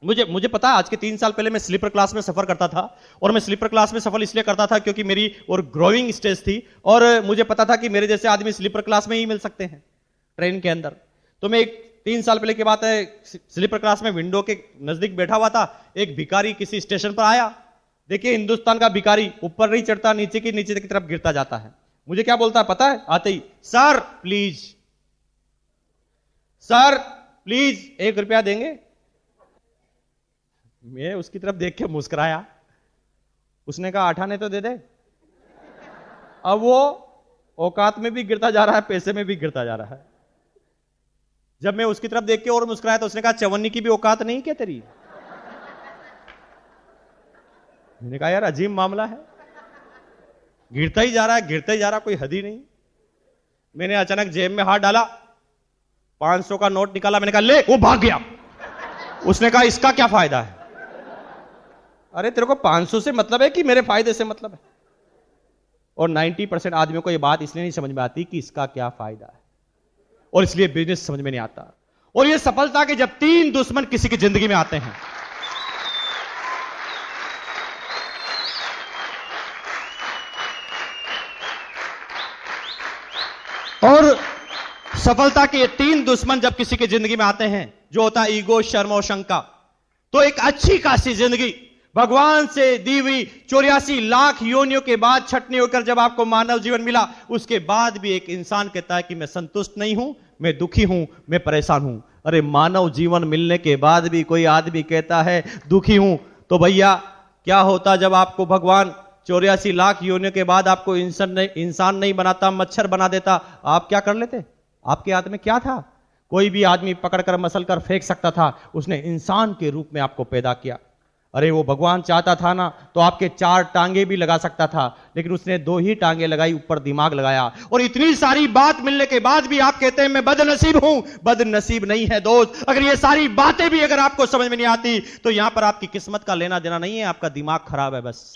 मुझे पता है, आज के 3 साल पहले मैं स्लीपर क्लास में सफर करता था, और मैं स्लीपर क्लास में सफर इसलिए करता था क्योंकि मेरी और ग्रोइंग स्टेज थी, और मुझे पता था कि मेरे जैसे आदमी स्लीपर क्लास में ही मिल सकते हैं ट्रेन के अंदर। तो मैं 3 साल पहले की बात है, स्लीपर क्लास में विंडो के नजदीक बैठा हुआ था। एक भिखारी किसी स्टेशन पर आया। देखिए, हिंदुस्तान का भिखारी ऊपर नहीं चढ़ता, नीचे की तरफ गिरता जाता है। मुझे क्या बोलता है पता है? आते ही, सर प्लीज, सर प्लीज 1 रुपया देंगे? मैं उसकी तरफ देख के मुस्कुराया। उसने कहा 8 आने तो दे दे। अब वो औकात में भी गिरता जा रहा है, पैसे में भी गिरता जा रहा है। जब मैं उसकी तरफ देख के और मुस्कुराया तो उसने कहा 54 की भी औकात नहीं क्या तेरी? मैंने कहा यार अजीब मामला है, गिरता ही जा रहा है, गिरता ही जा रहा, कोई हद ही नहीं। मैंने अचानक जेब में हाथ डाला, 500 का नोट निकाला, मैंने कहा ले। वो भाग गया। उसने कहा इसका क्या फायदा है? अरे तेरे को 500 से मतलब है कि मेरे फायदे से मतलब है? और 90% आदमियों को यह बात इसलिए नहीं समझ में आती कि इसका क्या फायदा है, और इसलिए बिजनेस समझ में नहीं आता। और यह सफलता के जब 3 दुश्मन किसी की जिंदगी में आते हैं, और सफलता के 3 दुश्मन जब किसी की जिंदगी में आते हैं, जो होता है ईगो, शर्म और शंका, तो एक अच्छी खासी जिंदगी भगवान से दी हुई 84 लाख योनियों के बाद छटनी होकर जब आपको मानव जीवन मिला, उसके बाद भी एक इंसान कहता है कि मैं संतुष्ट नहीं हूं, मैं दुखी हूं, मैं परेशान हूं। अरे मानव जीवन मिलने के बाद भी कोई आदमी कहता है दुखी हूं, तो भैया क्या होता जब आपको भगवान 84 लाख योनियों के बाद आपको इंसान नहीं बनाता, मच्छर बना देता, आप क्या कर लेते? आपके हाथ में क्या था? कोई भी आदमी पकड़कर मसल कर फेंक सकता था, उसने इंसान के रूप में आपको पैदा किया। अरे वो भगवान चाहता था ना तो आपके 4 टांगे भी लगा सकता था, लेकिन उसने 2 ही टांगे लगाई, ऊपर दिमाग लगाया। और इतनी सारी बात मिलने के बाद भी आप कहते हैं मैं बदनसीब हूं। बदनसीब नहीं है दोस्त, अगर ये सारी बातें भी अगर आपको समझ में नहीं आती तो यहां पर आपकी किस्मत का लेना देना नहीं है, आपका दिमाग खराब है बस।